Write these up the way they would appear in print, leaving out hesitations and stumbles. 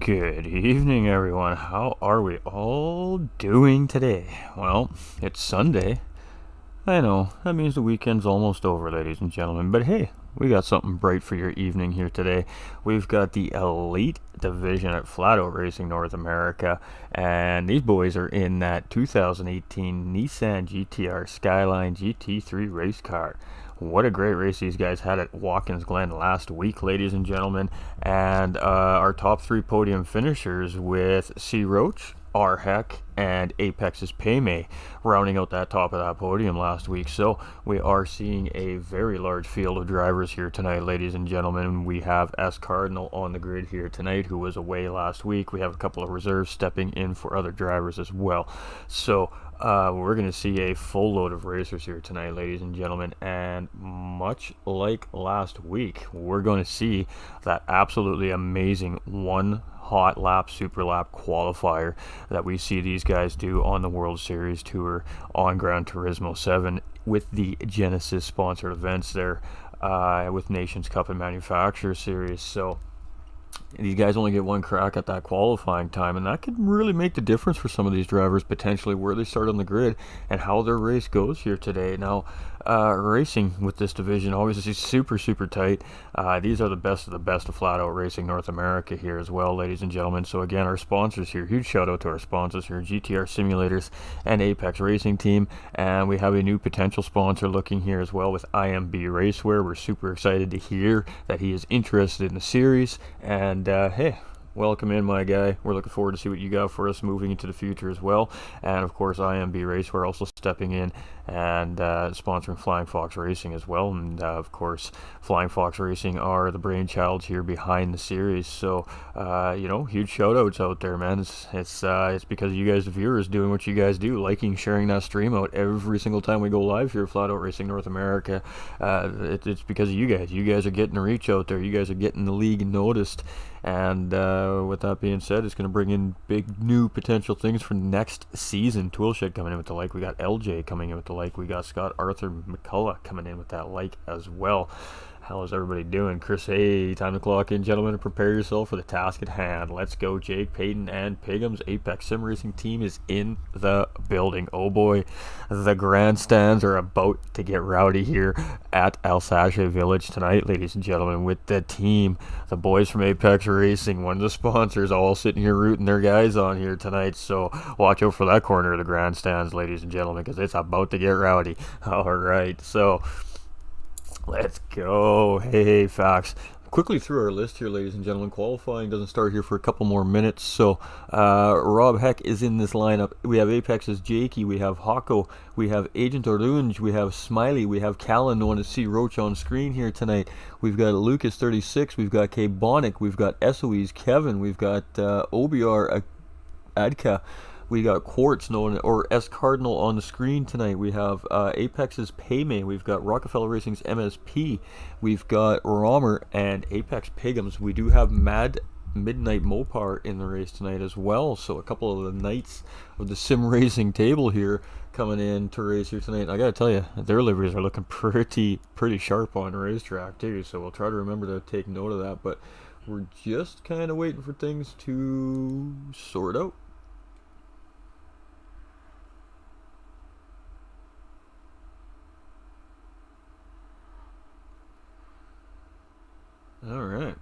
Good evening, everyone. How are we all doing today? Well, it's Sunday. I know, that means the weekend's almost over, ladies and gentlemen. But hey, we got something bright for your evening here today. We've got the Elite Division at Flat Out Racing North America, and these boys are in that 2018 Nissan GTR Skyline GT3 race car. What a great race these guys had at Watkins Glen last week, ladies and gentlemen. And our top three podium finishers with C. Roach, R. Heck, and Apex's Paymay rounding out that top of that podium last week. So we are seeing a very large field of drivers here tonight, ladies and gentlemen. We have S. Cardinal on the grid here tonight, who was away last week. We have a couple of reserves stepping in for other drivers as well. So we're going to see a full load of racers here tonight, ladies and gentlemen, and much like last week, we're going to see that absolutely amazing one hot lap, super lap qualifier that we see these guys do on the World Series Tour on Gran Turismo 7 with the Genesis sponsored events there with Nations Cup and Manufacturer Series. So these guys only get one crack at that qualifying time, and that could really make the difference for some of these drivers, potentially where they start on the grid and how their race goes here today. Now, racing with this division obviously super tight. These are the best of Flat Out Racing North America here as well, ladies and gentlemen. So again, our sponsors here, huge shout out to our sponsors here, GTR Simulators and Apex Racing Team. And we have a new potential sponsor looking here as well with IMB Racewear. We're super excited to hear that he is interested in the series. And hey, welcome in, my guy. We're looking forward to see what you got for us moving into the future as well. And of course, IMB Racewear also stepping in and sponsoring Flying Fox Racing as well. And of course, Flying Fox Racing are the brainchild here behind the series. So huge shout outs out there, man. It's because of you guys, the viewers, doing what you guys do, liking, sharing that stream out every single time we go live here at Flat Out Racing North America. It's because of you guys. You guys are getting the reach out there. You guys are getting the league noticed. And with that being said, it's going to bring in big new potential things for next season. Toolshed coming in with the like. We got LJ coming in with the like. We got Scott Arthur McCullough coming in with that like as well. How is everybody doing? Chris, hey, time to clock in, gentlemen, and prepare yourself for the task at hand. Let's go. Jake, Peyton, and Pigham's Apex Sim Racing team is in the building. Oh boy, the grandstands are about to get rowdy here at Alsace Village tonight, ladies and gentlemen, with the team, the boys from Apex Racing, one of the sponsors, all sitting here rooting their guys on here tonight. So watch out for that corner of the grandstands, ladies and gentlemen, because it's about to get rowdy. All right, so let's go. Hey, Fax. Quickly through our list here, ladies and gentlemen. Qualifying doesn't start here for a couple more minutes. So Rob Heck is in this lineup. We have Apex's Jakey. We have Hako. We have Agent Orange. We have Smiley. We have Callan. Want to see Roach on screen here tonight. We've got Lucas 36. We've got K Bonic. We've got Esoes Kevin. We've got OBR Adka. We got Quartz or S Cardinal on the screen tonight. We have Apex's Paymay. We've got Rockefeller Racing's MSP. We've got Romer and Apex Pigham's. We do have Mad Midnight Mopar in the race tonight as well. So a couple of the knights of the sim racing table here coming in to race here tonight. I gotta tell you, their liveries are looking pretty sharp on the racetrack too. So we'll try to remember to take note of that. But we're just kind of waiting for things to sort out. All right.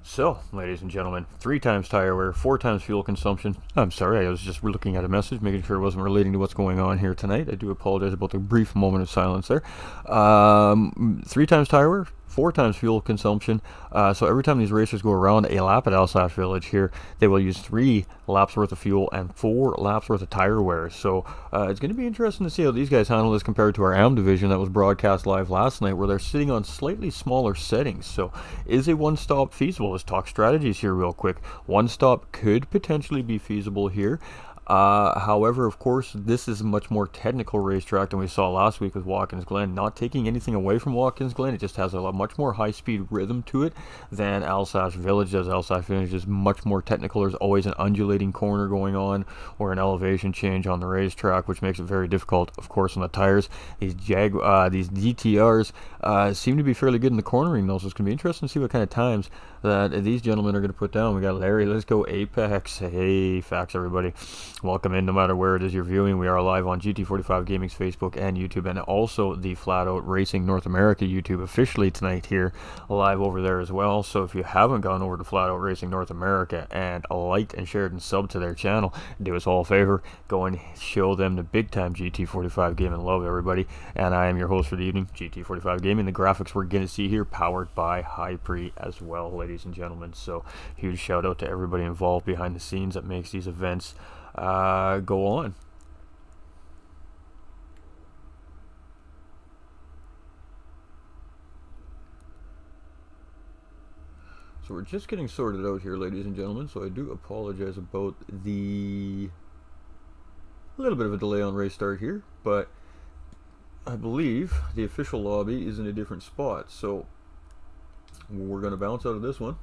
So, ladies and gentlemen, 3 times tire wear, 4 times fuel consumption. I'm sorry, I was just looking at a message, making sure it wasn't relating to what's going on here tonight. I do apologize about the brief moment of silence there. 3 times tire wear, 4 times fuel consumption. So every time these racers go around a lap at Alsace Village here, they will use 3 laps worth of fuel and 4 laps worth of tire wear. So it's going to be interesting to see how these guys handle this compared to our AM division that was broadcast live last night, where they're sitting on slightly smaller settings. So is a one-stop feasible? Let's talk strategies here real quick. One stop could potentially be feasible here. However, of course, this is a much more technical racetrack than we saw last week with Watkins Glen. Not taking anything away from Watkins Glen, it just has a much more high-speed rhythm to it than Alsace Village does. Alsace Village is much more technical. There's always an undulating corner going on or an elevation change on the racetrack, which makes it very difficult, of course, on the tires. These DTRs seem to be fairly good in the cornering, though, so it's going to be interesting to see what kind of times that these gentlemen are going to put down. We got Larry. Let's go Apex. Hey, facts, everybody. Welcome in, no matter where it is you're viewing. We are live on GT45 Gaming's Facebook and YouTube, and also the Flat Out Racing North America YouTube officially tonight here, live over there as well. So if you haven't gone over to Flat Out Racing North America and liked and shared and subbed to their channel, do us all a favor, go and show them the big time GT45 Gaming love, everybody. And I am your host for the evening, GT45 Gaming. The graphics we're going to see here, powered by Hypre as well, ladies and gentlemen. So huge shout out to everybody involved behind the scenes that makes these events go on. So we're just getting sorted out here, ladies and gentlemen, so I do apologize about the little bit of a delay on race start here, but I believe the official lobby is in a different spot, so we're going to bounce out of this one.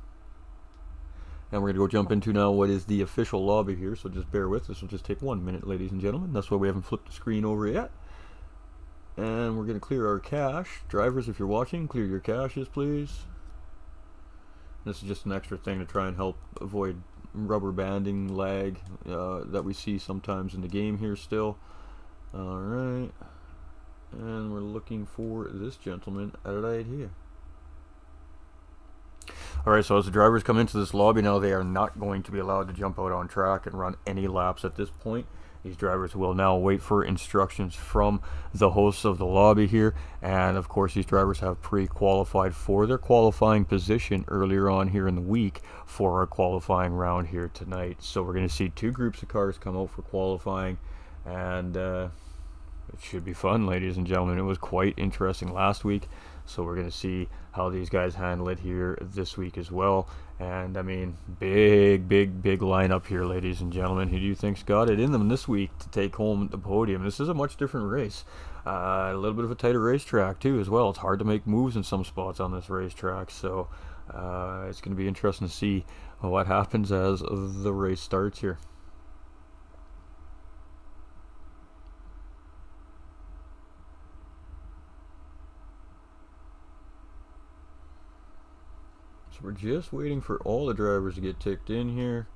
And we're going to go jump into now what is the official lobby here, so just bear with us. This will just take 1 minute, ladies and gentlemen. That's why we haven't flipped the screen over yet. And we're going to clear our cache. Drivers, if you're watching, clear your caches, please. This is just an extra thing to try and help avoid rubber banding lag that we see sometimes in the game here still. Alright. And we're looking for this gentleman right here. Alright, so as the drivers come into this lobby now, they are not going to be allowed to jump out on track and run any laps at this point. These drivers will now wait for instructions from the hosts of the lobby here. And of course, these drivers have pre-qualified for their qualifying position earlier on here in the week for our qualifying round here tonight. So we're going to see two groups of cars come out for qualifying. And it should be fun, ladies and gentlemen. It was quite interesting last week. So we're going to see how these guys handle it here this week as well. And I mean, big lineup here, ladies and gentlemen. Who do you think's got it in them this week to take home the podium? This is a much different race. A little bit of a tighter racetrack too as well. It's hard to make moves in some spots on this racetrack. So it's going to be interesting to see what happens as the race starts here. So we're just waiting for all the drivers to get ticked in here,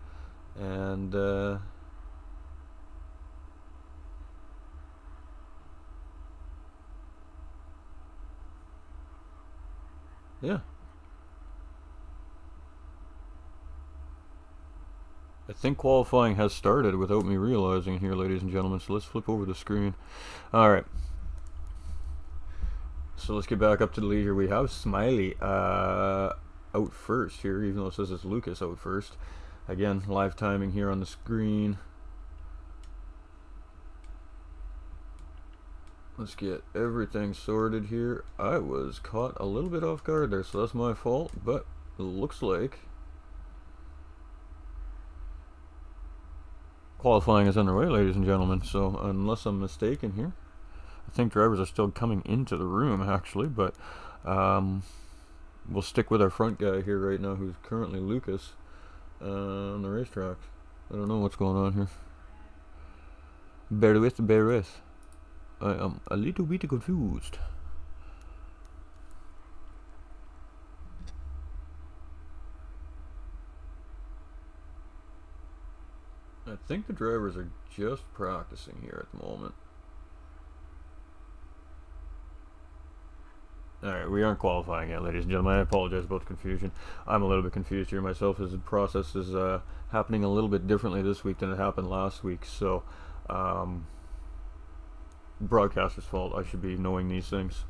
and yeah, I think qualifying has started without me realizing here, ladies and gentlemen. So let's flip over the screen. All right. So let's get back up to the lead here. We have Smiley out first here, even though it says it's Lucas out first. Again, live timing here on the screen. Let's get everything sorted here. I was caught a little bit off guard there, so that's my fault, but it looks like qualifying is underway, ladies and gentlemen. So unless I'm mistaken here, I think drivers are still coming into the room actually, but we'll stick with our front guy here right now, who's currently Lucas on the racetrack. I don't know what's going on here. Bear with. I am a little bit confused. I think the drivers are just practicing here at the moment. Alright, we aren't qualifying yet, ladies and gentlemen. I apologize about the confusion. I'm a little bit confused here myself, as the process is happening a little bit differently this week than it happened last week. So, broadcaster's fault. I should be knowing these things.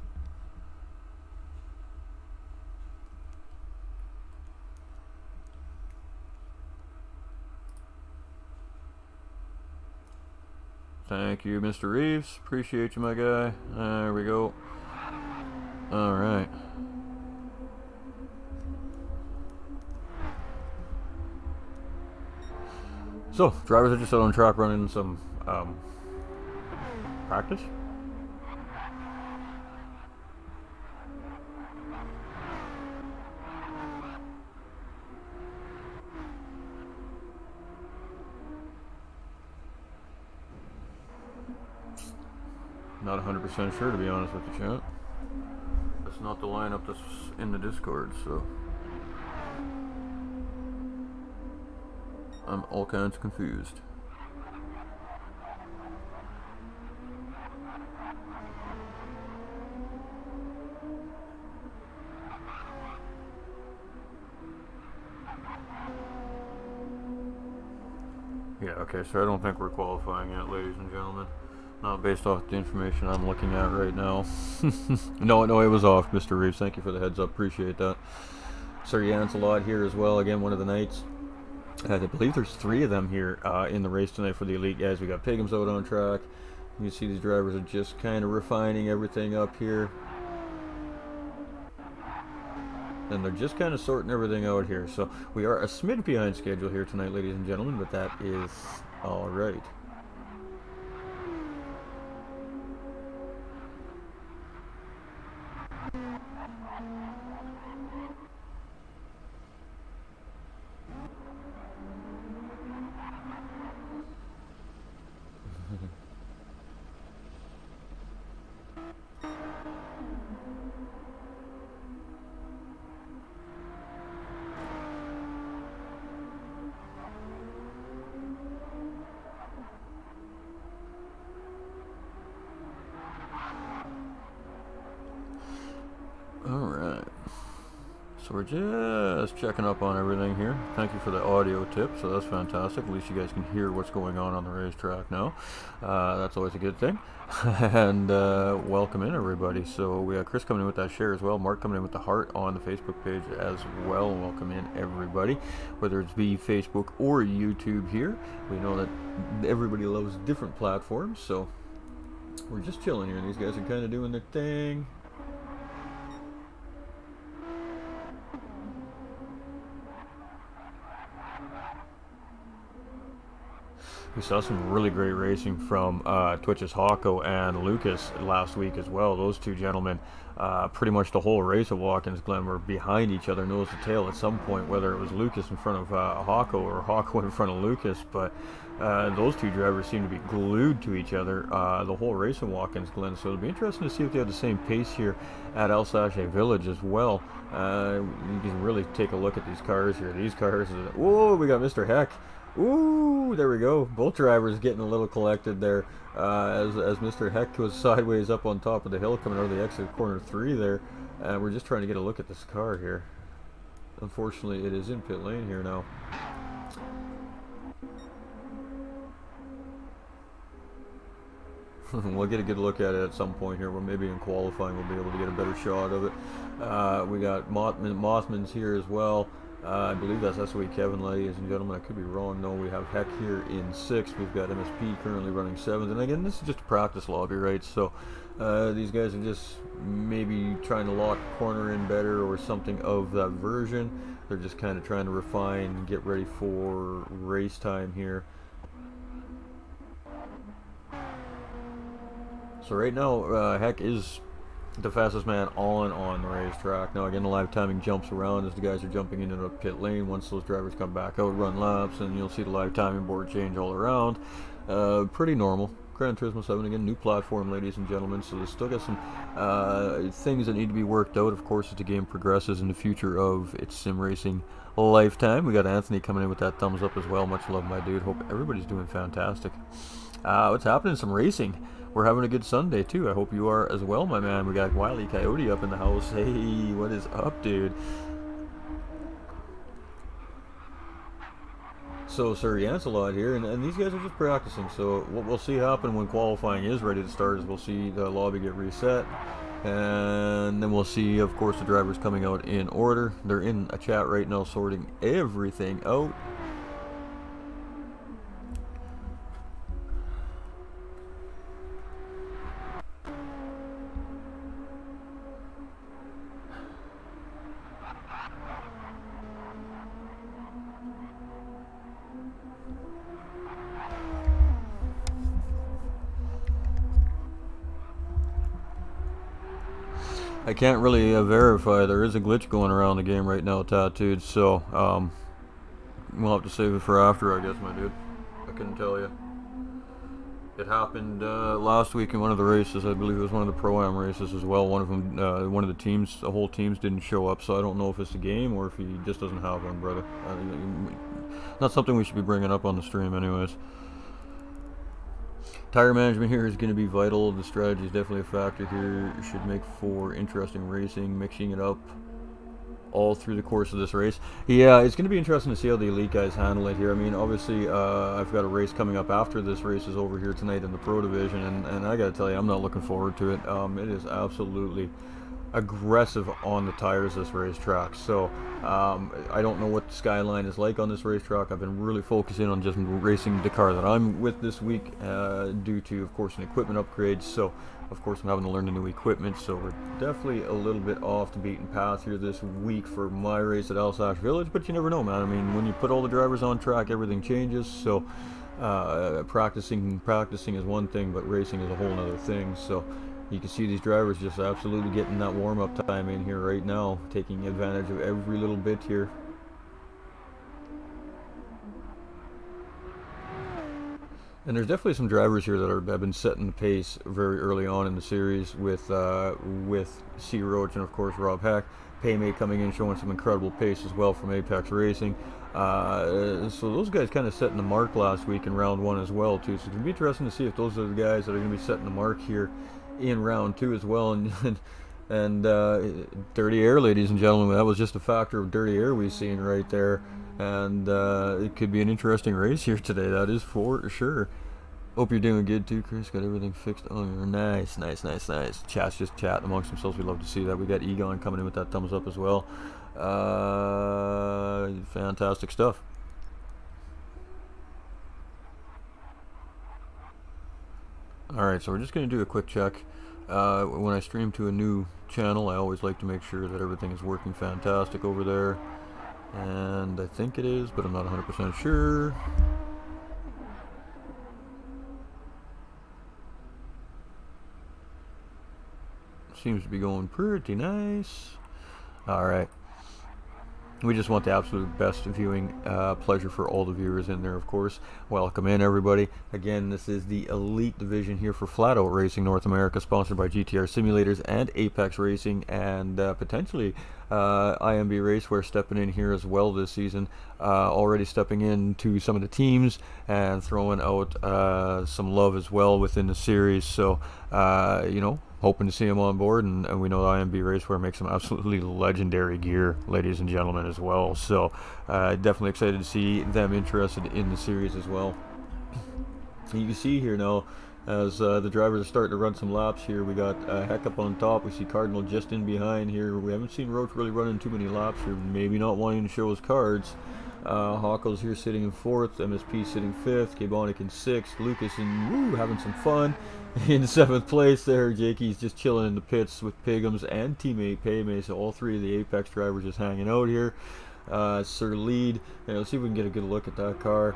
Thank you, Mr. Reeves. Appreciate you, my guy. There we go. Alright. So, drivers are just out on track running some practice. Not 100% sure, to be honest with you, chat. That's not the lineup that's in the Discord, so I'm all kinds of confused. Yeah, okay, so I don't think we're qualifying yet, ladies and gentlemen. Not based off the information I'm looking at right now. No, it was off, Mr. Reeves. Thank you for the heads up. Appreciate that. Sir Yancelot here as well. Again, one of the knights. I believe there's 3 of them here in the race tonight for the elite guys. We got Pigums out on track. You see these drivers are just kind of refining everything up here. And they're just kind of sorting everything out here. So we are a smidge behind schedule here tonight, ladies and gentlemen, but that is all right. Alright. So we're just checking up on everything here. Thank you for the audio tip, so that's fantastic. At least you guys can hear what's going on the racetrack now. That's always a good thing. And welcome in, everybody. So we have Chris coming in with that share as well. Mark coming in with the heart on the Facebook page as well. Welcome in, everybody. Whether it's be Facebook or YouTube here. We know that everybody loves different platforms, so we're just chilling here. These guys are kind of doing their thing. We saw some really great racing from Twitch's Hawko and Lucas last week as well. Those 2 gentlemen, pretty much the whole race of Watkins Glen were behind each other, nose to tail at some point, whether it was Lucas in front of Hawko or Hawko in front of Lucas. But those 2 drivers seem to be glued to each other the whole race of Watkins Glen. So it'll be interesting to see if they have the same pace here at El Sachet Village as well. You can really take a look at these cars here. These cars, whoa, we got Mr. Heck. Ooh, there we go. Both drivers getting a little collected there as Mr. Heck was sideways up on top of the hill coming out of the exit corner 3 there. And we're just trying to get a look at this car here. Unfortunately, it is in pit lane here now. We'll get a good look at it at some point here. Well, maybe in qualifying we'll be able to get a better shot of it. We got Mothman's here as well. I believe that's SOE Kevin, ladies and gentlemen. I could be wrong. No, we have Heck here in 6th. We've got MSP currently running 7th. And again, this is just a practice lobby, right? So these guys are just maybe trying to lock corner in better or something of that version. They're just kind of trying to refine and get ready for race time here. So right now, Heck is the fastest man on the racetrack. Now again, the live timing jumps around as the guys are jumping into the pit lane. Once those drivers come back out, run laps, and you'll see the live timing board change all around. Pretty normal. Gran Turismo 7 again, new platform, ladies and gentlemen. So there's still got some things that need to be worked out, of course, as the game progresses in the future of its sim racing lifetime. We got Anthony coming in with that thumbs up as well. Much love, my dude. Hope everybody's doing fantastic. What's happening? Some racing. We're having a good Sunday too. I hope you are as well, my man. We got Wily Coyote up in the house. Hey, what is up, dude? So Sir Yancelot here, and these guys are just practicing. So what we'll see happen when qualifying is ready to start is we'll see the lobby get reset, and then we'll see, of course, the drivers coming out in order. They're in a chat right now sorting everything out. I can't really verify. There is a glitch going around the game right now, Tattooed. So we'll have to save it for after, I guess, my dude. I couldn't tell you. It happened last week in one of the races. I believe it was one of the Pro-Am races as well. One of them, one of the teams, the whole teams didn't show up. So I don't know if it's a game or if he just doesn't have one, brother. Not something we should be bringing up on the stream, anyways. Tire management here is going to be vital. The strategy is definitely a factor here. It should make for interesting racing, mixing it up all through the course of this race. Yeah, it's going to be interesting to see how the elite guys handle it here. I mean, obviously, I've got a race coming up after this race is over here tonight in the Pro Division, and I got to tell you, I'm not looking forward to it. It is absolutely aggressive on the tires, this racetrack. So I don't know what the skyline is like on this racetrack. I've been really focusing on just racing the car that I'm with this week due to, of course, an equipment upgrade. So of course I'm having to learn the new equipment, so we're definitely a little bit off the beaten path here this week for my race at Alsace Village, but you never know, man. I mean, when you put all the drivers on track, everything changes. So practicing is one thing, but racing is a whole other thing. So you can see these drivers just absolutely getting that warm-up time in here right now, taking advantage of every little bit here. And there's definitely some drivers here that have been setting the pace very early on in the series with C. Roach and, of course, Rob Heck. Paymate coming in showing some incredible pace as well from Apex Racing. So those guys kind of setting the mark last week in round one as well, too. So it's going to be interesting to see if those are the guys that are going to be setting the mark here in round two as well. And dirty air, ladies and gentlemen, that was just a factor of dirty air we've seen right there. And it could be an interesting race here today, that is for sure. Hope you're doing good too, Chris. Got everything fixed. Oh, nice. Chat's just chatting amongst themselves. We love to see that. We got Egon coming in with that thumbs up as well. Fantastic stuff. Alright, so we're just going to do a quick check. When I stream to a new channel, I always like to make sure that everything is working fantastic over there. And I think it is, but I'm not 100% sure. Seems to be going pretty nice. Alright. We just want the absolute best viewing pleasure for all the viewers in there, of course. Welcome in, everybody. Again, this is the Elite Division here for Flat Out Racing North America, sponsored by GTR Simulators and Apex Racing, and potentially IMB Raceware stepping in here as well this season. Already stepping into some of the teams and throwing out some love as well within the series. So, you know, hoping to see him on board, and we know IMB Raceware makes some absolutely legendary gear, ladies and gentlemen, as well. So definitely excited to see them interested in the series as well. You can see here now, as the drivers are starting to run some laps here, we got Heck up on top. We see Cardinal just in behind here. We haven't seen Roach really running too many laps here, maybe not wanting to show his cards. Hawkles here sitting in 4th, MSP sitting 5th, Kabonic in 6th, Lucas and having some fun in 7th place there. Jakey's just chilling in the pits with Pigums and teammate Paymay, so all three of the Apex drivers just hanging out here. Sir Lead, let's see if we can get a good look at that car.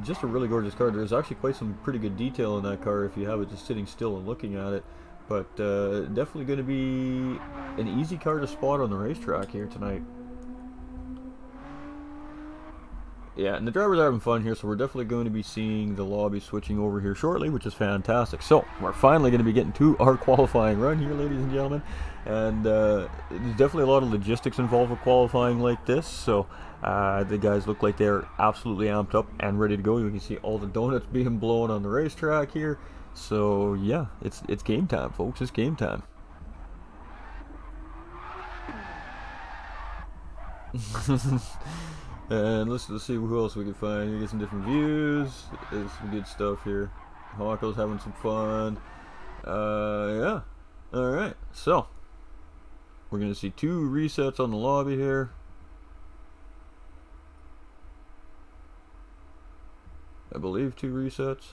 Just a really gorgeous car. There's actually quite some pretty good detail in that car if you have it just sitting still and looking at it. But definitely going to be an easy car to spot on the racetrack here tonight. Yeah, and the drivers are having fun here, so we're definitely going to be seeing the lobby switching over here shortly, which is fantastic. So, we're finally going to be getting to our qualifying run here, ladies and gentlemen. And there's definitely a lot of logistics involved with qualifying like this. So, the guys look like they're absolutely amped up and ready to go. You can see all the donuts being blown on the racetrack here. So, yeah, it's game time, folks. It's game time. And let's see who else we can find. You get some different views. There's some good stuff here. Hawko's having some fun. Yeah. Alright, so we're going to see 2 resets on the lobby here. I believe 2 resets.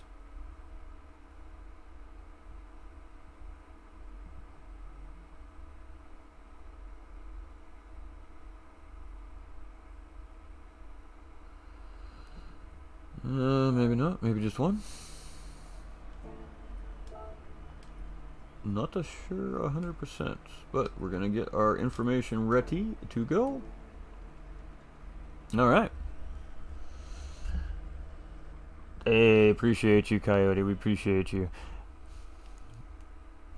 Maybe not. Maybe just 1. Not a sure 100%, but we're gonna get our information ready to go. All right. Hey, appreciate you, Coyote. We appreciate you.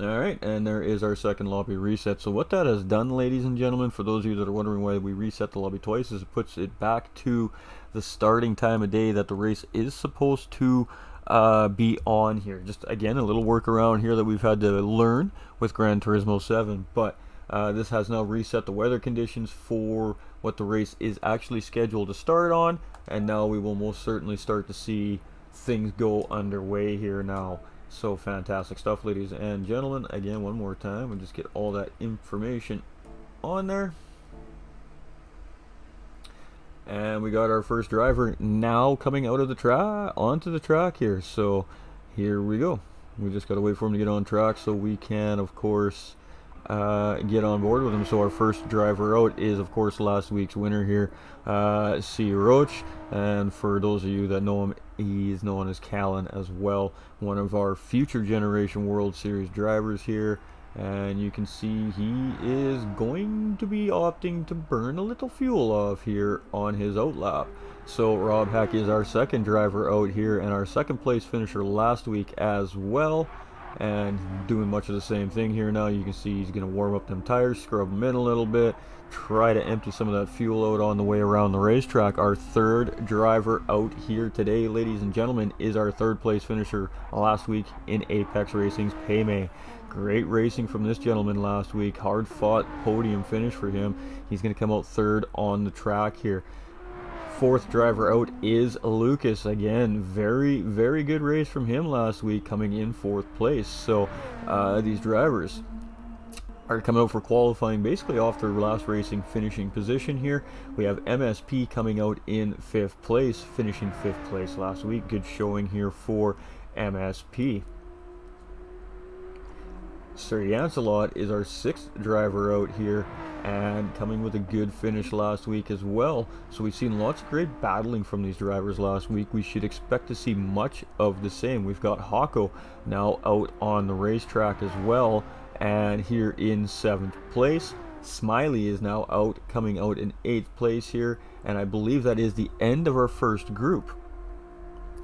Alright, and there is our second lobby reset. So what that has done, ladies and gentlemen, for those of you that are wondering why we reset the lobby twice, is it puts it back to the starting time of day that the race is supposed to be on here. Just, again, a little workaround here that we've had to learn with Gran Turismo 7, but this has now reset the weather conditions for what the race is actually scheduled to start on, and now we will most certainly start to see things go underway here now. So fantastic stuff, ladies and gentlemen. Again, one more time, we'll just get all that information on there. And we got our first driver now coming out of the track, onto the track here. So here we go. We just got to wait for him to get on track so we can, of course, get on board with him. So our first driver out is, of course, last week's winner here, C. Roach. And for those of you that know him, he's known as Callan as well, one of our future generation World Series drivers here. And you can see he is going to be opting to burn a little fuel off here on his outlap. So Rob Heck is our second driver out here and our second place finisher last week as well. And doing much of the same thing here now. You can see he's going to warm up them tires, scrub them in a little bit, try to empty some of that fuel out on the way around the racetrack. Our third driver out here today, ladies and gentlemen, is our third place finisher last week in Apex Racing's Paymay. Great racing from this gentleman last week. Hard fought podium finish for him. He's going to come out third on the track here. Fourth driver out is Lucas. Again, very, very good race from him last week, coming in fourth place. So these drivers are coming out for qualifying basically off their last racing finishing position here. We have MSP coming out in fifth place, finishing fifth place last week. Good showing here for MSP. Sir Yancelot is our sixth driver out here and coming with a good finish last week as well. So we've seen lots of great battling from these drivers last week. We should expect to see much of the same. We've got Hako now out on the racetrack as well and here in seventh place. Smiley is now out, coming out in eighth place here, and I believe that is the end of our first group.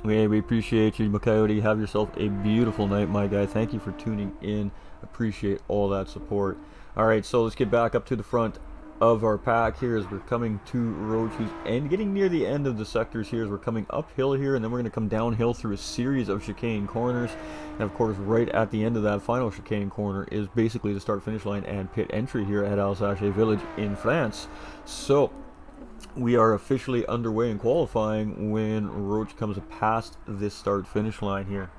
We appreciate you, Coyote. Have yourself a beautiful night, my guy. Thank you for tuning in. Appreciate all that support. Alright, so let's get back up to the front of our pack here as we're coming to Roach, and getting near the end of the sectors here as we're coming uphill here, and then we're going to come downhill through a series of chicane corners. And of course, right at the end of that final chicane corner is basically the start finish line and pit entry here at Alsace Village in France. So we are officially underway in qualifying when Roach comes past this start finish line here.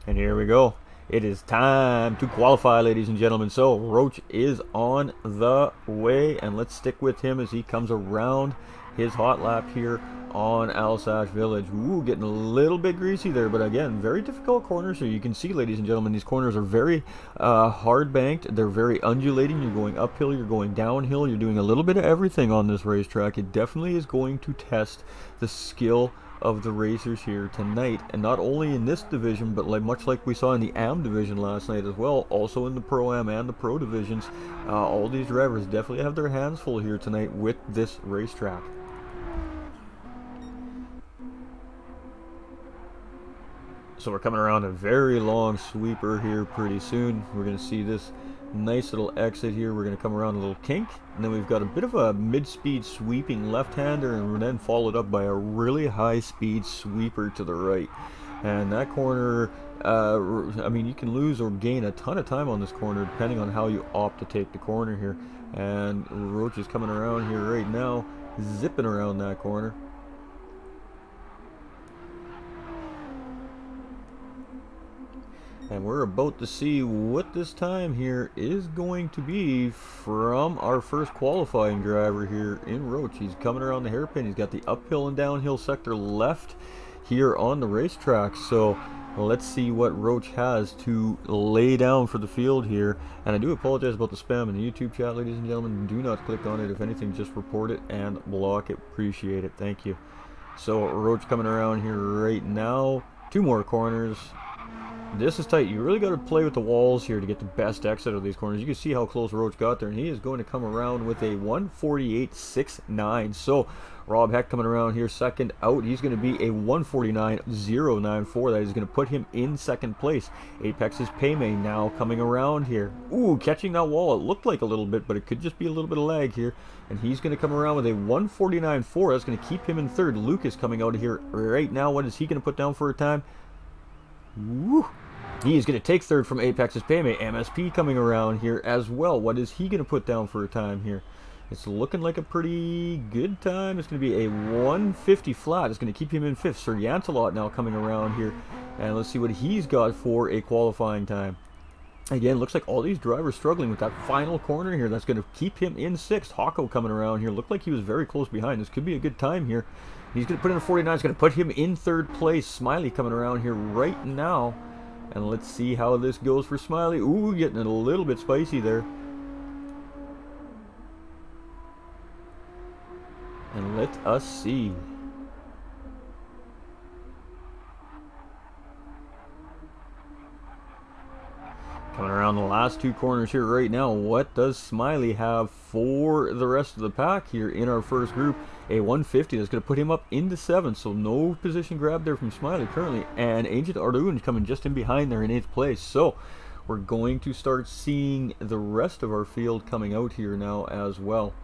And here we go. It is time to qualify, ladies and gentlemen. So Roach is on the way, and let's stick with him as he comes around his hot lap here on Alsace Village. Ooh, getting a little bit greasy there, but again, very difficult corner. So you can see, ladies and gentlemen, these corners are very hard banked. They're very undulating. You're going uphill, you're going downhill, you're doing a little bit of everything on this racetrack. It definitely is going to test the skill of the racers here tonight, and not only in this division, but much like we saw in the AM division last night as well, also in the Pro-Am and the Pro divisions. All these drivers definitely have their hands full here tonight with this racetrack. So we're coming around a very long sweeper here pretty soon. We're going to see this nice little exit here. We're going to come around a little kink, and then we've got a bit of a mid-speed sweeping left-hander, and we're then followed up by a really high-speed sweeper to the right. And that corner, I mean, you can lose or gain a ton of time on this corner depending on how you opt to take the corner here. And Roach is coming around here right now, zipping around that corner. And we're about to see what this time here is going to be from our first qualifying driver here in Roach. He's coming around the hairpin. He's got the uphill and downhill sector left here on the racetrack. So let's see what Roach has to lay down for the field here. And I do apologize about the spam in the YouTube chat, ladies and gentlemen. Do not click on it. If anything, just report it and block it. Appreciate it. Thank you. So Roach coming around here right now. 2 more corners. This is tight. You really got to play with the walls here to get the best exit of these corners. You can see how close Roach got there, and he is going to come around with a 148.69. So Rob Heck coming around here second out. He's going to be a 149.094. That is going to put him in second place. Apex's Paymay now coming around here. Ooh, catching that wall. It looked like a little bit, but it could just be a little bit of lag here. And he's going to come around with a 149.4. That's going to keep him in third. Lucas coming out of here right now. What is he going to put down for a time? Woo. He is going to take third from Apex's Paymay. MSP coming around here as well. What is he going to put down for a time here? It's looking like a pretty good time. It's going to be a 150 flat. It's going to keep him in fifth. Sir Yantalot now coming around here. And let's see what he's got for a qualifying time. Again, looks like all these drivers struggling with that final corner here. That's going to keep him in sixth. Hako coming around here. Looked like he was very close behind. This could be a good time here. He's going to put in a 49. It's going to put him in third place. Smiley coming around here right now. And let's see how this goes for Smiley. Ooh, getting it a little bit spicy there. And let us see. Coming around the last 2 corners here right now. What does Smiley have for the rest of the pack here in our first group? A 150 that's going to put him up into 7th. So no position grab there from Smiley currently. And Ancient Ardoon coming just in behind there in 8th place. So we're going to start seeing the rest of our field coming out here now as well.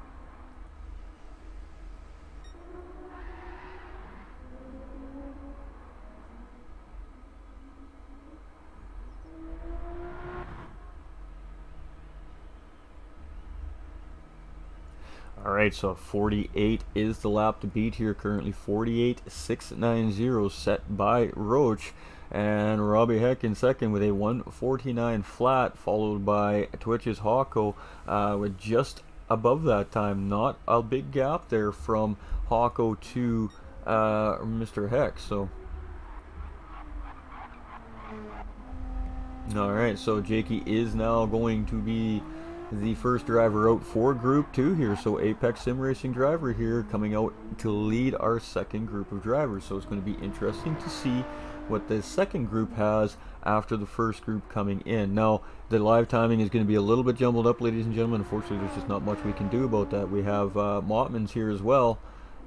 Alright, so 48 is the lap to beat here currently. 48.690 set by Roach. And Robbie Heck in second with a 149 flat, followed by Twitch's Hawko with just above that time. Not a big gap there from Hawko to Mr. Heck. So, alright, so Jakey is now going to be the first driver out for Group 2 here. So Apex Sim Racing driver here coming out to lead our second group of drivers. So it's going to be interesting to see what the second group has after the first group coming in. Now, the live timing is going to be a little bit jumbled up, ladies and gentlemen. Unfortunately, there's just not much we can do about that. We have Mottman's here as well.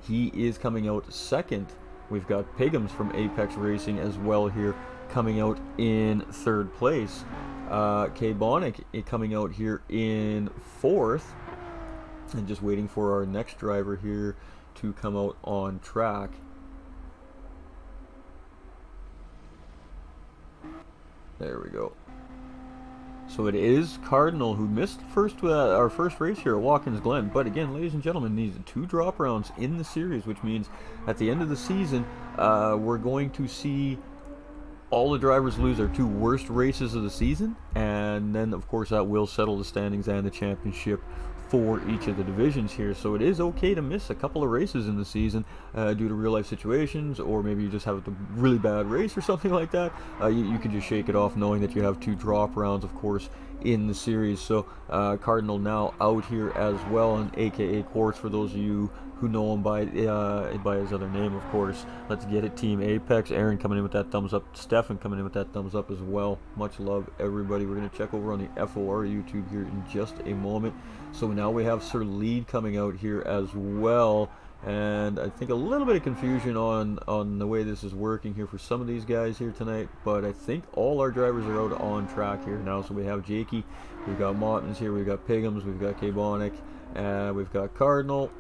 He is coming out second. We've got Pigums from Apex Racing as well here coming out in third place. K-Bonic coming out here in fourth, and just waiting for our next driver here to come out on track. There we go. So it is Cardinal who missed our first race here at Watkins Glen. But again, ladies and gentlemen, these 2 drop rounds in the series, which means at the end of the season, we're going to see all the drivers lose their 2 worst races of the season, and then of course that will settle the standings and the championship for each of the divisions here. So it is okay to miss a couple of races in the season due to real life situations, or maybe you just have a really bad race or something like that. You can just shake it off knowing that you have 2 drop rounds, of course, in the series. So Cardinal now out here as well, and aka Quartz for those of you who know him by his other name, of course. Let's get it, Team Apex. Aaron coming in with that thumbs up. Stefan coming in with that thumbs up as well. Much love, everybody. We're going to check over on the FOR YouTube here in just a moment. So now we have Sir Lead coming out here as well. And I think a little bit of confusion on the way this is working here for some of these guys here tonight. But I think all our drivers are out on track here now. So we have Jakey, we've got Mottons here, we've got Pigums, we've got K-Bonic, we've got Cardinal,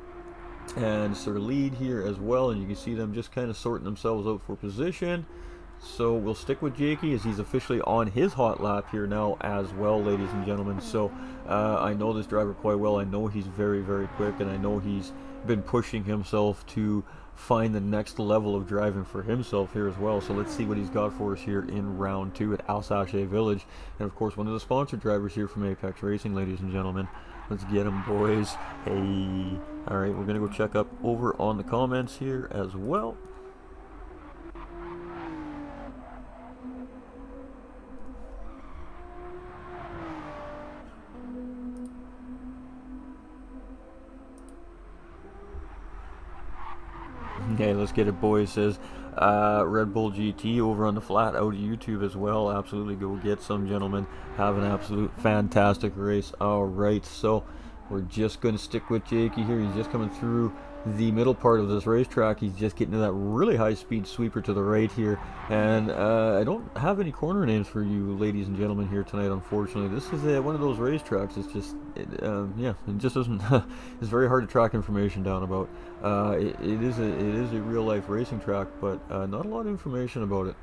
and Sir Lead here as well. And you can see them just kind of sorting themselves out for position. So we'll stick with Jakey as he's officially on his hot lap here now as well, ladies and gentlemen. So I know this driver quite well. I know he's very, very quick, and I know he's been pushing himself to find the next level of driving for himself here as well. So let's see what he's got for us here in round 2 at Alsace Village. And of course, one of the sponsored drivers here from Apex Racing, ladies and gentlemen. Let's get him, boys. Hey. Alright, we're going to go check up over on the comments here as well. Hey, let's get it, boys. Says Red Bull GT over on the flat out of YouTube as well. Absolutely, go get some, gentlemen. Have an absolute fantastic race. All right, so we're just going to stick with Jakey here. He's just coming through the middle part of this racetrack. He's just getting to that really high-speed sweeper to the right here. And I don't have any corner names for you, ladies and gentlemen, here tonight, unfortunately. This is one of those racetracks. It's just, yeah, it just doesn't. It's very hard to track information down about. It is a real-life racing track, but not a lot of information about it.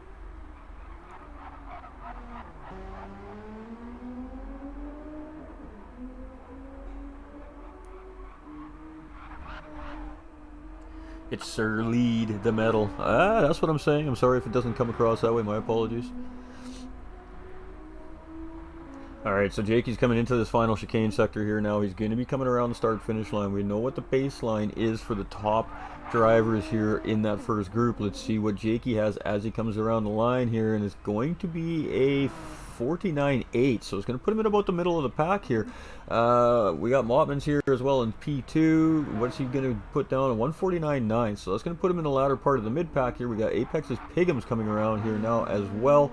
It's Sir Lead the Metal. That's what I'm saying. I'm sorry if it doesn't come across that way. My apologies. Alright, so Jakey's coming into this final chicane sector here now. He's going to be coming around the start-finish line. We know what the baseline is for the top drivers here in that first group. Let's see what Jakey has as he comes around the line here, and it's going to be a 49.8, so it's going to put him in about the middle of the pack here. We got Mottman's here as well in P2. What's he going to put down? A 149.9, so that's going to put him in the latter part of the mid-pack here. We got Apex's Pigham's coming around here now as well.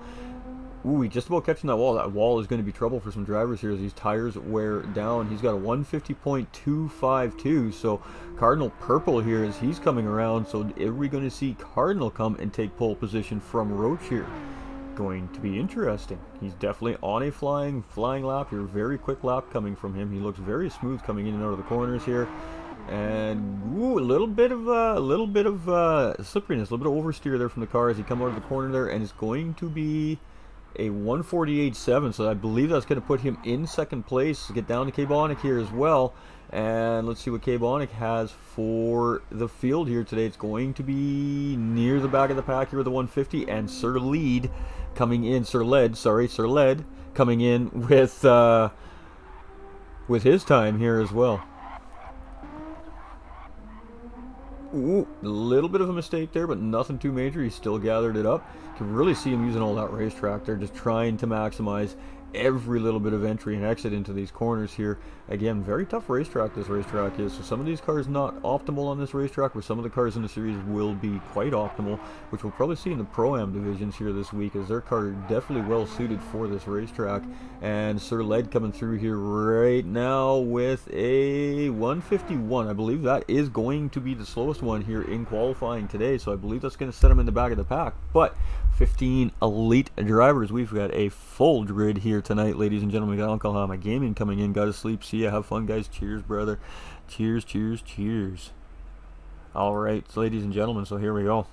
Ooh, he just about catching that wall. That wall is going to be trouble for some drivers here as these tires wear down. He's got a 150.252, so Cardinal Purple here as he's coming around. So are we going to see Cardinal come and take pole position from Roach here? Going to be interesting. He's definitely on a flying lap here. Very quick lap coming from him. He looks very smooth coming in and out of the corners here. And ooh, a little bit of slipperiness, a little bit of oversteer there from the car as he come out of the corner there, and it's going to be a 148.7, so I believe that's going to put him in second place. Get down to K-Bonic here as well, and let's see what K-Bonic has for the field here today. It's going to be near the back of the pack here with the 150, and Sir Lead coming in, Sir Led coming in with his time here as well. Ooh, a little bit of a mistake there, but nothing too major. He still gathered it up. You can really see him using all that racetrack there, just trying to maximize every little bit of entry and exit into these corners here. Again, very tough racetrack this racetrack is, so some of these cars not optimal on this racetrack, where some of the cars in the series will be quite optimal, which we'll probably see in the Pro-Am divisions here this week, as their car definitely well suited for this racetrack. And Sir Led coming through here right now with a 151. I believe that is going to be the slowest one here in qualifying today, so I believe that's going to set him in the back of the pack. But 15 elite drivers. We've got a full grid here tonight, ladies and gentlemen. We got Uncle Hama Gaming coming in. Got to sleep. See ya. Have fun, guys. Cheers, brother. Cheers, cheers, cheers. All right, so ladies and gentlemen, so here we go.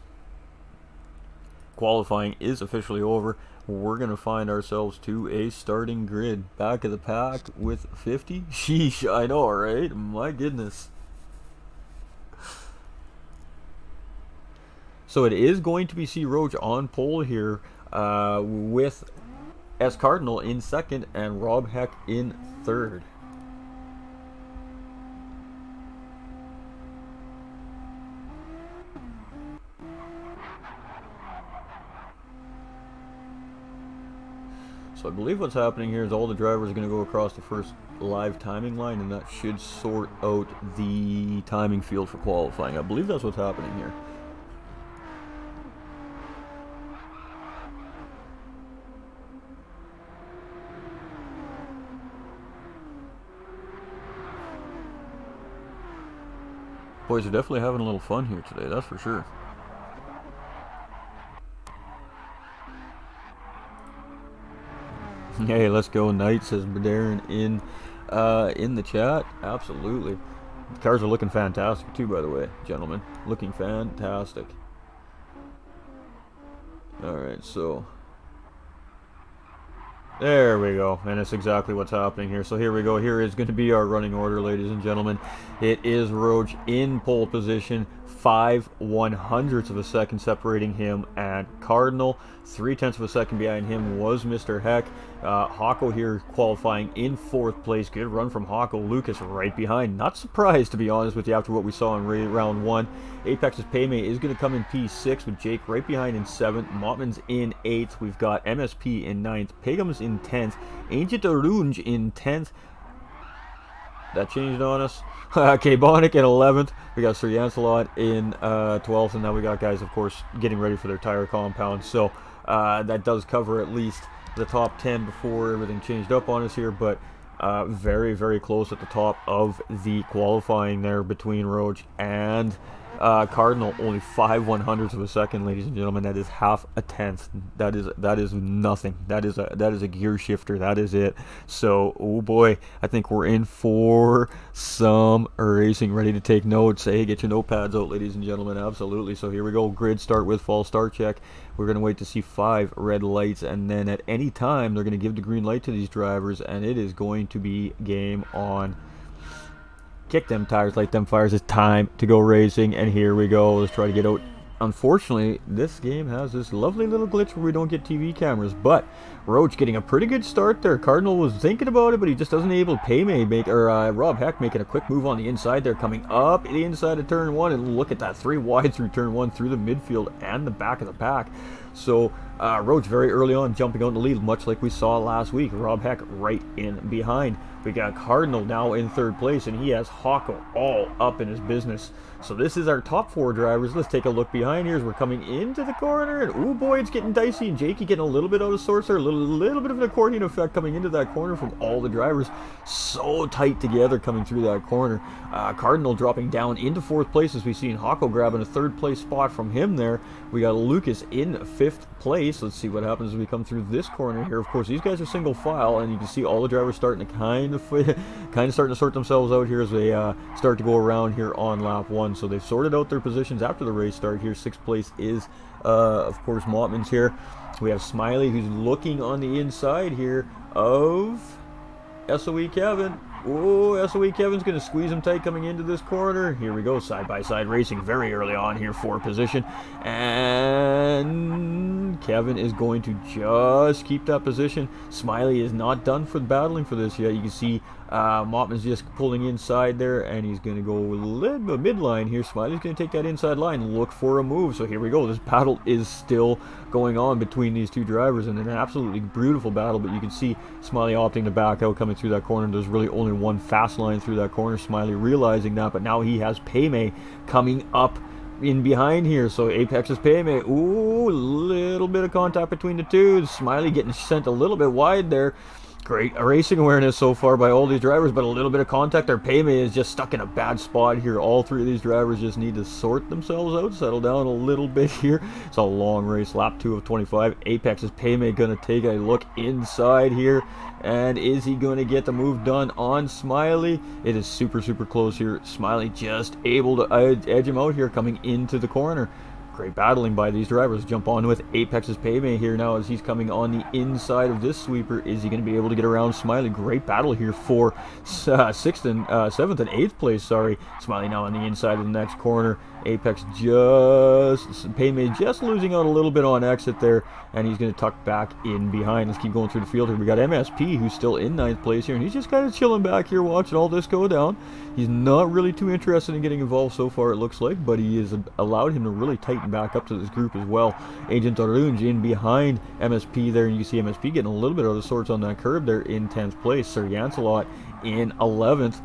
Qualifying is officially over. We're going to find ourselves to a starting grid. Back of the pack with 50. Sheesh, I know, right? My goodness. So it is going to be C. Roach on pole here with S. Cardinal in second and Rob Heck in third. So I believe what's happening here is all the drivers are going to go across the first live timing line, and that should sort out the timing field for qualifying. I believe that's what's happening here. Boys are definitely having a little fun here today, that's for sure. Hey, let's go, Knight, says Darren in the chat. Absolutely. The cars are looking fantastic too, by the way, gentlemen. Looking fantastic. Alright, so there we go, and it's exactly what's happening here. So here we go. Here is going to be our running order, ladies and gentlemen. It is Roach in pole position, 5/100ths of a second separating him and Cardinal. 0.3 of a second behind him was Mr. Heck. Hako here qualifying in fourth place. Good run from Hako. Lucas right behind. Not surprised, to be honest with you, after what we saw in round one. Apex's Paymate is going to come in P6 with Jake right behind in 7th. Mottman's in 8th. We've got MSP in 9th. Pigham's in 10th. Ancient Arunge in 10th. that changed on us. K-Bonic in 11th. We got Sir Yancelot in 12th, and now we got guys, of course, getting ready for their tire compound. So that does cover at least the top 10 before everything changed up on us here, but very, very close at the top of the qualifying there between Roach and Cardinal. Only 5/100ths of a second, ladies and gentlemen. That is half a tenth. That is nothing. That is a gear shifter. That is it. So, oh boy, I think we're in for some racing. Ready to take notes? Hey, get your notepads out, ladies and gentlemen. Absolutely. So here we go. Grid start with false start check. We're going to wait to see 5 red lights, and then at any time they're going to give the green light to these drivers, and it is going to be game on. Kick them tires, light them fires. It's time to go racing, and here we go. Let's try to get out. Unfortunately, this game has this lovely little glitch where we don't get TV cameras, but Roach getting a pretty good start there. Cardinal was thinking about it, but he just doesn't able to Rob Heck making a quick move on the inside there, coming up the inside of turn 1, and look at that, 3 wide through turn 1, through the midfield and the back of the pack. So Roach very early on jumping out in the lead, much like we saw last week. Rob Heck right in behind. We got Cardinal now in 3rd place, and he has Hawko all up in his business. So this is our top 4 drivers. Let's take a look behind here as we're coming into the corner, and oh boy, it's getting dicey, and Jakey getting a little bit out of sorts there, a little bit of an accordion effect coming into that corner from all the drivers. So tight together coming through that corner. Cardinal dropping down into 4th place as we see Hawko grabbing a 3rd place spot from him there. We got Lucas in 5th place. Let's see what happens as we come through this corner here. Of course, these guys are single file, and you can see all the drivers starting to kind of starting to sort themselves out here as they start to go around here on lap 1. So they've sorted out their positions after the race start here. 6th place is, of course, Mottman's here. We have Smiley, who's looking on the inside here of SOE Kevin. Oh, SOE Kevin's going to squeeze him tight coming into this corner. Here we go, side-by-side racing very early on here for position. And Kevin is going to just keep that position. Smiley is not done for battling for this yet. You can see Mottman's just pulling inside there, and he's going to go a little bit midline here. Smiley's going to take that inside line, look for a move. So here we go. This battle is still going on between these 2 drivers, and an absolutely beautiful battle, but you can see Smiley opting to back out coming through that corner. There's really only one fast line through that corner. Smiley realizing that, but now he has Paymay coming up in behind here. So Apex's Paymay. Ooh, a little bit of contact between the 2. Smiley getting sent a little bit wide there. Great racing awareness so far by all these drivers, but a little bit of contact there. Paymay is just stuck in a bad spot here. All 3 of these drivers just need to sort themselves out, settle down a little bit here. It's a long race, lap 2 of 25. Apex's Paymay going to take a look inside here, and is he going to get the move done on Smiley? It is super, super close here. Smiley just able to edge him out here coming into the corner. Great battling by these drivers. Jump on with Apex's Paymay here now as he's coming on the inside of this sweeper. Is he going to be able to get around Smiley? Great battle here for 6th and 7th and 8th place. Sorry, Smiley now on the inside of the next corner. Paymay just losing out a little bit on exit there, and he's going to tuck back in behind. Let's keep going through the field here. We got MSP, who's still in 9th place here, and he's just kind of chilling back here watching all this go down. He's not really too interested in getting involved so far, it looks like, but he has allowed him to really tighten back up to this group as well. Agent Arunj in behind MSP there, and you can see MSP getting a little bit out of sorts on that curb there in 10th place. Sir Yancelot in 11th.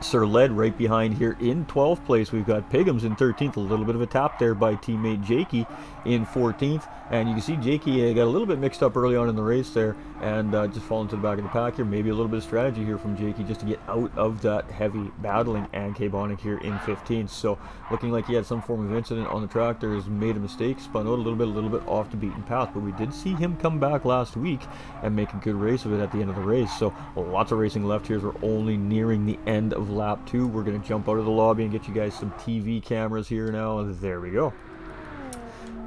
Sir Led right behind here in 12th place. We've got Piggums in 13th. A little bit of a tap there by teammate Jakey in 14th. And you can see Jakey got a little bit mixed up early on in the race there and just falling to the back of the pack here. Maybe a little bit of strategy here from Jakey just to get out of that heavy battling. And K-Bonic here in 15th. So looking like he had some form of incident on the track there, has made a mistake, spun out a little bit off the beaten path. But we did see him come back last week and make a good race of it at the end of the race. So lots of racing left here as we're only nearing the end of lap 2. We're going to jump out of the lobby and get you guys some TV cameras here now. There we go.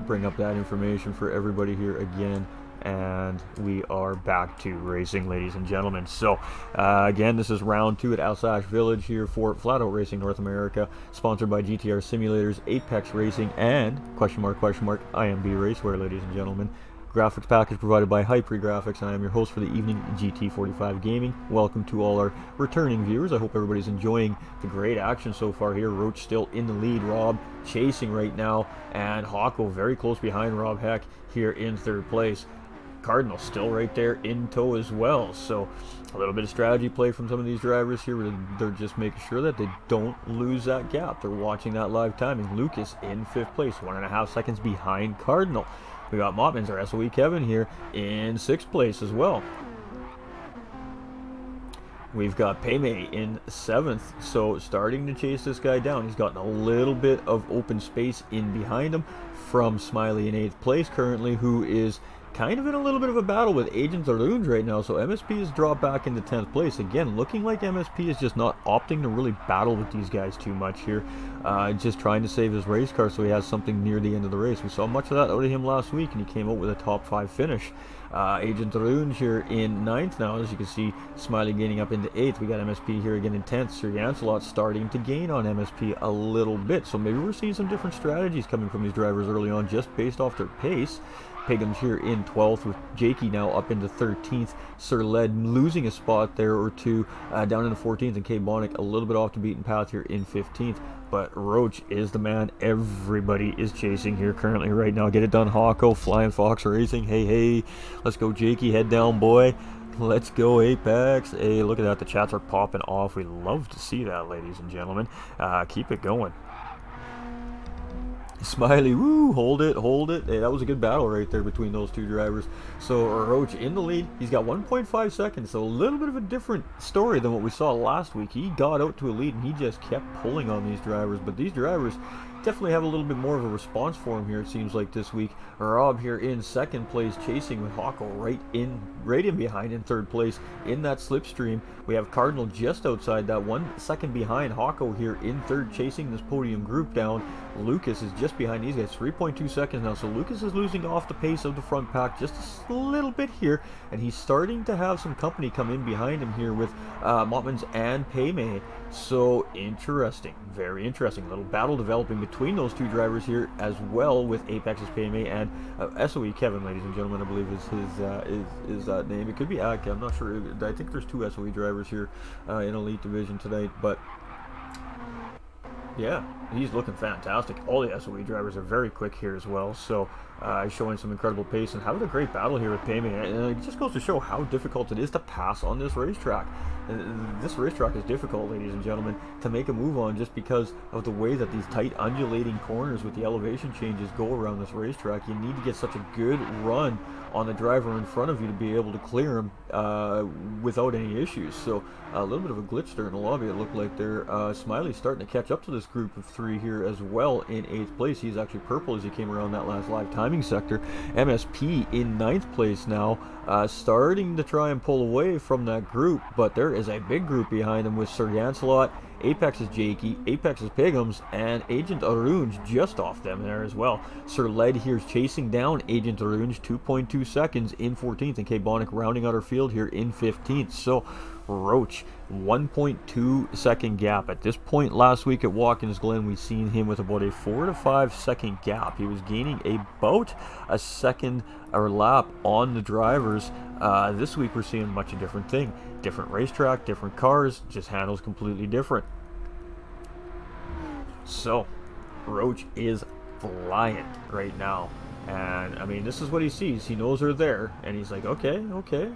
Bring up that information for everybody here again, and we are back to racing, ladies and gentlemen. So again, this is round 2 at Alsace Village here for Flat Out Racing North America, sponsored by GTR Simulators, Apex Racing, and question mark IMB Racewear, ladies and gentlemen. Graphics package provided by Hypre Graphics, and I am your host for the evening, GT45 Gaming. Welcome to all our returning viewers. I hope everybody's enjoying the great action so far here. Roach still in the lead, Rob chasing right now, and Hawko very close behind Rob Heck here in 3rd place. Cardinal still right there in tow as well. So a little bit of strategy play from some of these drivers here, where they're just making sure that they don't lose that gap. They're watching that live timing. Lucas in 5th place, 1.5 seconds behind Cardinal. We got Mottmans, our SOE Kevin here, in 6th place as well. We've got Paymay in 7th, so starting to chase this guy down. He's gotten a little bit of open space in behind him from Smiley in 8th place currently, who is kind of in a little bit of a battle with Agent Arunj right now. So MSP has dropped back into 10th place. Again, looking like MSP is just not opting to really battle with these guys too much here. Just trying to save his race car so he has something near the end of the race. We saw much of that out of him last week, and he came out with a top 5 finish. Agent Arunj here in 9th now. As you can see, Smiley gaining up into 8th. We got MSP here again in 10th. Sir Yancelot starting to gain on MSP a little bit. So maybe we're seeing some different strategies coming from these drivers early on just based off their pace. Pigham's here in 12th, with Jakey now up into 13th. Sir Led losing a spot there or two down into 14th, and K Bonic a little bit off the beaten path here in 15th. But Roach is the man everybody is chasing here currently right now. Get it done, Hawko. Flying Fox Racing. Hey, let's go, Jakey. Head down, boy. Let's go, Apex. Hey, look at that. The chats are popping off. We love to see that, ladies and gentlemen. Keep it going. Smiley, woo, hold it. Hey, that was a good battle right there between those two drivers. So Roach in the lead. He's got 1.5 seconds, so a little bit of a different story than what we saw last week. He got out to a lead, and he just kept pulling on these drivers. But these drivers definitely have a little bit more of a response for him here, it seems like, this week. Rob here in 2nd place, chasing with Hawko right in behind in 3rd place in that slipstream. We have Cardinal just outside that, 1 second behind. Hawko here in 3rd, chasing this podium group down. Lucas is just behind these guys, 3.2 seconds now. So Lucas is losing off the pace of the front pack just a little bit here, and he's starting to have some company come in behind him here with Mottmans and Paymay. So interesting, very interesting. Little battle developing between those two drivers here as well, with Apex's Paymay and SOE Kevin, ladies and gentlemen, I believe is his name. It could be Ak, I'm not sure. I think there's 2 SOE drivers here in Elite Division tonight, but yeah, he's looking fantastic. All the SOE drivers are very quick here as well, so showing some incredible pace and having a great battle here with Paymay. And it just goes to show how difficult it is to pass on this racetrack. This racetrack is difficult, ladies and gentlemen, to make a move on, just because of the way that these tight undulating corners with the elevation changes go around this racetrack. You need to get such a good run on the driver in front of you to be able to clear him without any issues. So a little bit of a glitch there in the lobby, it looked like there. Smiley's starting to catch up to this group of 3 here as well in 8th place. He's actually purple as he came around that last live timing sector. MSP in 9th place now, starting to try and pull away from that group, but there is a big group behind him with Sir Yancelot, Apex's Jakey, Apex's Pigham's, and Agent Arunj just off them there as well. Sir Led here's chasing down Agent Arunj, 2.2 seconds in 14th, and K Bonic rounding out our field here in 15th. So Roach, 1.2 second gap. At this point last week at Watkins Glen, we've seen him with about a 4 to 5 second gap. He was gaining about a second or lap on the drivers. This week we're seeing much a different thing. Different racetrack, different cars, just handles completely different. So Roach is flying right now. And I mean, this is what he sees. He knows they're there, and he's like, okay,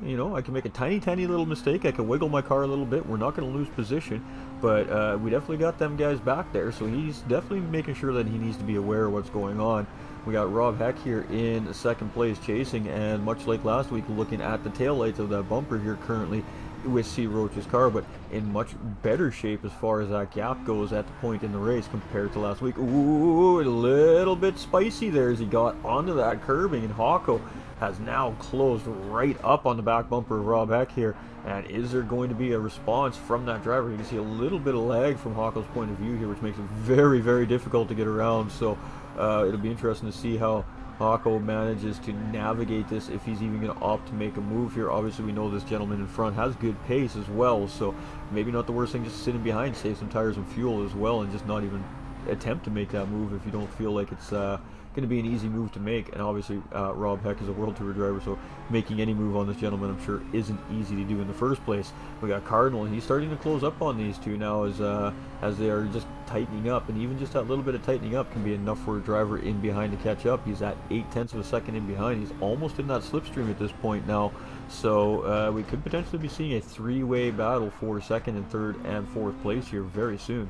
you know, I can make a tiny little mistake. I can wiggle my car a little bit. We're not going to lose position, but we definitely got them guys back there. So he's definitely making sure that he needs to be aware of what's going on. We got Rob Heck here in 2nd place chasing, and much like last week, looking at the taillights of that bumper here currently with C. Roach's car, but in much better shape as far as that gap goes at the point in the race compared to last week. Ooh, a little bit spicy there as he got onto that curbing, and Hawko has now closed right up on the back bumper of Rob Heck here. And is there going to be a response from that driver? You can see a little bit of lag from Hawko's point of view here, which makes it very difficult to get around. So it'll be interesting to see how Hawko manages to navigate this, if he's even going to opt to make a move here. Obviously, we know this gentleman in front has good pace as well, so maybe not the worst thing just sitting behind, save some tires and fuel as well, and just not even attempt to make that move if you don't feel like it's going to be an easy move to make. And obviously, Rob Heck is a World Tour driver, so making any move on this gentleman, I'm sure, isn't easy to do in the first place. We got Cardinal, and he's starting to close up on these two now as they are just tightening up, and even just that little bit of tightening up can be enough for a driver in behind to catch up. He's at 0.8 of a second in behind. He's almost in that slipstream at this point now, so we could potentially be seeing a three-way battle for second and third and fourth place here very soon.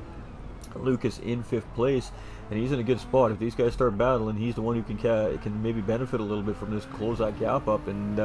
Lucas in fifth place, and he's in a good spot. If these guys start battling, he's the one who can maybe benefit a little bit from this, close that gap up, and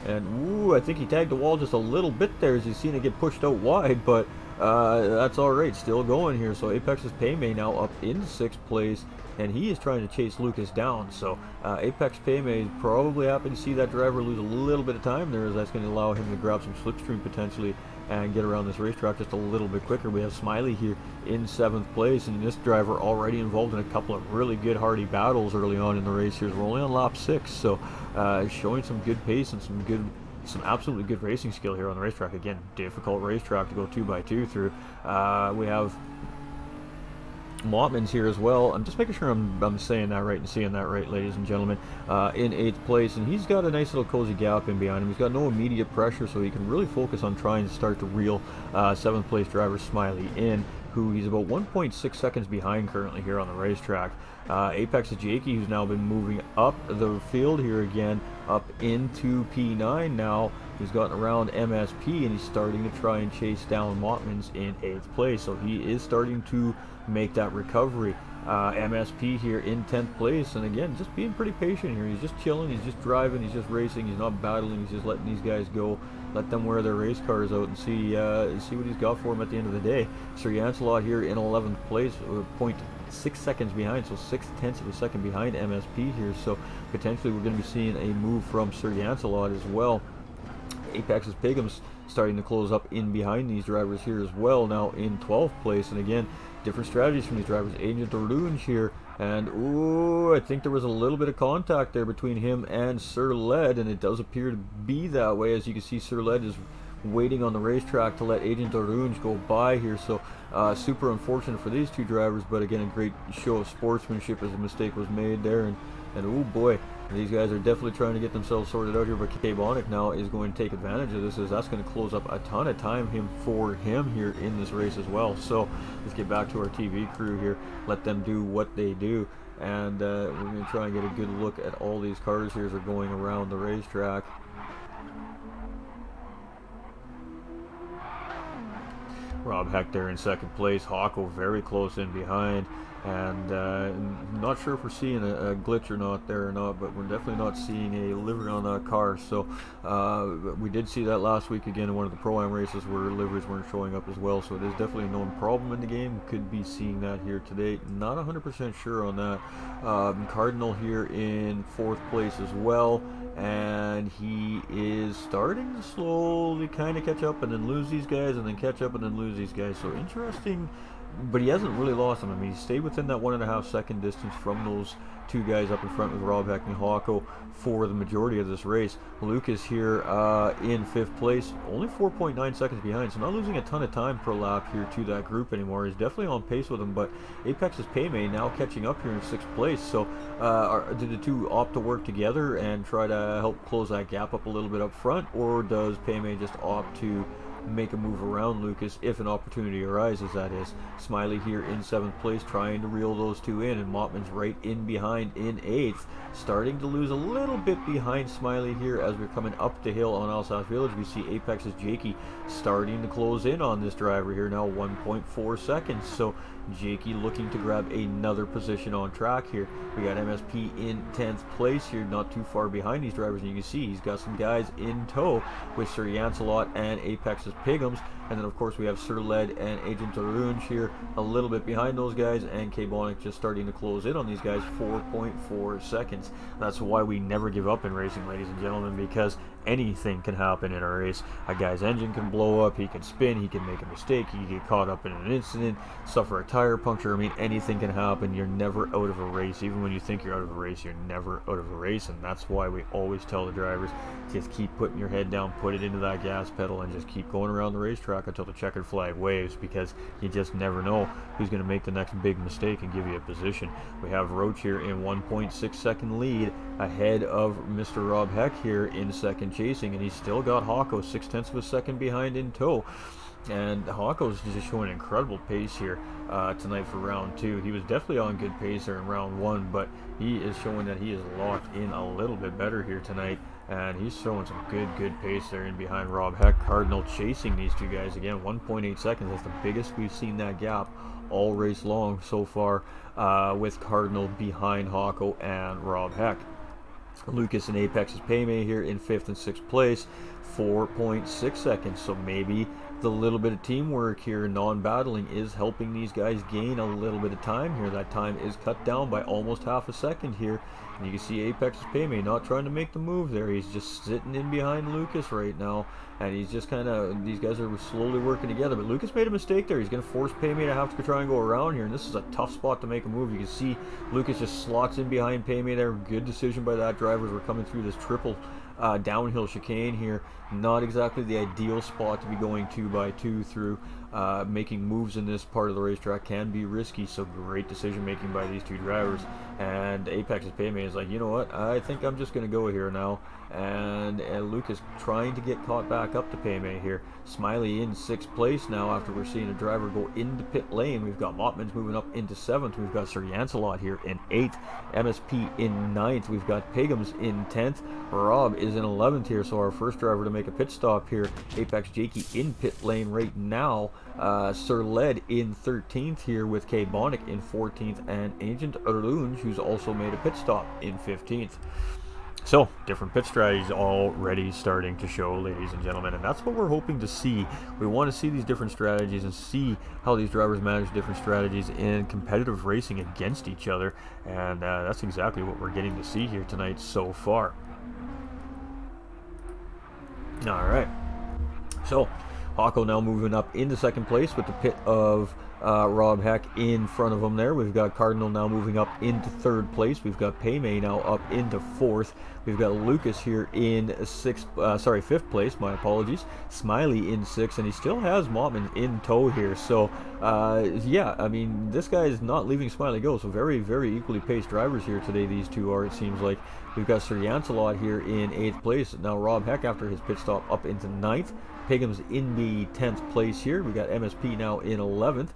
ooh, I think he tagged the wall just a little bit there as he's seen it get pushed out wide, but that's all right, still going here. So Apex's Paymay now up in sixth place, and he is trying to chase Lucas down. So Apex Paymay is probably happy to see that driver lose a little bit of time there, as that's going to allow him to grab some slipstream potentially and get around this racetrack just a little bit quicker. We have Smiley here in seventh place, and this driver already involved in a couple of really good hardy battles early on in the race here. We're only on lap 6, so showing some good pace and some absolutely good racing skill here on the racetrack. Again, difficult racetrack to go 2x2 through. We have Mottman's here as well. I'm just making sure I'm saying that right and seeing that right, ladies and gentlemen. In 8th place, and he's got a nice little cozy gap in behind him. He's got no immediate pressure, so he can really focus on trying to start to reel 7th place driver Smiley in, who he's about 1.6 seconds behind currently here on the racetrack. Apex Jakey, who's now been moving up the field here again, up into P9 now. He's gotten around MSP, and he's starting to try and chase down Mottman's in 8th place. So he is starting to make that recovery. MSP here in 10th place, and again, just being pretty patient here. He's just chilling, he's just driving, he's just racing, he's not battling, he's just letting these guys go, let them wear their race cars out and see what he's got for him at the end of the day. Sir Yancelot here in 11th place, 0.6 seconds behind, so 0.6 of a second behind MSP here, so potentially we're going to be seeing a move from Sir Yancelot as well. Apex's Pigham's starting to close up in behind these drivers here as well, now in 12th place, and again, different strategies from these drivers. Agent Orange here, and ooh, I think there was a little bit of contact there between him and Sir Led, and it does appear to be that way. As you can see, Sir Led is waiting on the racetrack to let Agent Orange go by here, so super unfortunate for these two drivers, but again, a great show of sportsmanship as a mistake was made there, and oh boy, these guys are definitely trying to get themselves sorted out here, but K-Bonic now is going to take advantage of this, as that's going to close up a ton of time for him here in this race as well. So let's get back to our TV crew here, let them do what they do, and we're going to try and get a good look at all these cars here as they're going around the racetrack. Rob Heck there in second place, Hawko very close in behind, and not sure if we're seeing a glitch or not there or not, but we're definitely not seeing a livery on that car. So we did see that last week again in one of the Pro-Am races where liveries weren't showing up as well, so it is definitely a known problem in the game. Could be seeing that here today, not 100% sure on that. Cardinal here in 4th place as well, and he is starting to slowly kind of catch up and then lose these guys, and then catch up and then lose these guys. So interesting, but he hasn't really lost them. I mean, he stayed within that 1.5 second distance from those two guys up in front with Rob Heck and Hawko for the majority of this race. Lucas here in 5th place, only 4.9 seconds behind, so not losing a ton of time per lap here to that group anymore. He's definitely on pace with them, but Apex's Paymay now catching up here in 6th place. So do the two opt to work together and try to help close that gap up a little bit up front, or does Paymay just opt to make a move around Lucas if an opportunity arises, that is? Smiley here in 7th place trying to reel those two in, and Mottman's right in behind in 8th, starting to lose a little bit behind Smiley here as we're coming up the hill on Alsace Village. We see Apex's Jakey starting to close in on this driver here now, 1.4 seconds, so Jakey looking to grab another position on track here. We got MSP in 10th place here, not too far behind these drivers, and you can see he's got some guys in tow with Sir Yancelot and Apex's Pigham's, and then of course we have Sir Led and Agent Orange here a little bit behind those guys, and K-Bonic just starting to close in on these guys, 4.4 seconds. That's why we never give up in racing, ladies and gentlemen, because anything can happen in a race. A guy's engine can blow up, he can spin, he can make a mistake, he can get caught up in an incident, suffer a tire tire puncture, I mean, anything can happen. You're never out of a race. Even when you think you're out of a race, you're never out of a race. And that's why we always tell the drivers, just keep putting your head down, put it into that gas pedal, and just keep going around the racetrack until the checkered flag waves, because you just never know who's going to make the next big mistake and give you a position. We have Roach here in 1.6 second lead ahead of Mr. Rob Heck here in second chasing, and he's still got Hawko 0.6 of a second behind in tow. And Hawko's just showing incredible pace here tonight for round 2. He was definitely on good pace there in round 1, but he is showing that he is locked in a little bit better here tonight, and he's showing some good pace there in behind Rob Heck. Cardinal chasing these two guys again, 1.8 seconds. That's the biggest we've seen that gap all race long so far, with Cardinal behind Hawko and Rob Heck. Lucas and Apex's Paymay here in 5th and 6th place, 4.6 seconds. So maybe the little bit of teamwork here, non-battling, is helping these guys gain a little bit of time here. That time is cut down by almost half a second here. And you can see Apex's Paymay not trying to make the move there. He's just sitting in behind Lucas right now. And he's just kind of, these guys are slowly working together. But Lucas made a mistake there. He's going to force Paymay to have to try and go around here. And this is a tough spot to make a move. You can see Lucas just slots in behind Paymay there. Good decision by that driver as we're coming through this triple downhill chicane here. Not exactly the ideal spot to be going 2x2 through. Making moves in this part of the racetrack can be risky, so great decision making by these two drivers. And Apex's Paymay is like, you know what, I think I'm just going to go here now. And Lucas trying to get caught back up to Paymay here. Smiley in 6th place now after we're seeing a driver go into pit lane. We've got Mottmans moving up into 7th. We've got Sir Yancelot here in 8th. MSP in 9th. We've got Pigums in 10th. Rob is in 11th here, so our first driver to make a pit stop here. Apex Jakey in pit lane right now. Sir Led in 13th here with K Bonic in 14th, and Agent Arunj, who's also made a pit stop, in 15th. So, different pit strategies already starting to show, ladies and gentlemen, and that's what we're hoping to see. We want to see these different strategies and see how these drivers manage different strategies in competitive racing against each other, and that's exactly what we're getting to see here tonight so far. Alright, so Hawko now moving up into 2nd place with the pit of Rob Heck in front of him there. We've got Cardinal now moving up into 3rd place. We've got Paymay now up into 4th. We've got Lucas here in 5th place, my apologies. Smiley in 6th, and he still has Mottman in tow here. So, yeah, I mean, this guy is not leaving Smiley go. So very equally paced drivers here today, these two are, it seems like. We've got Sir Yancelot here in 8th place. Now Rob Heck, after his pit stop, up into 9th. Pigham's in the 10th place here. We've got MSP now in 11th.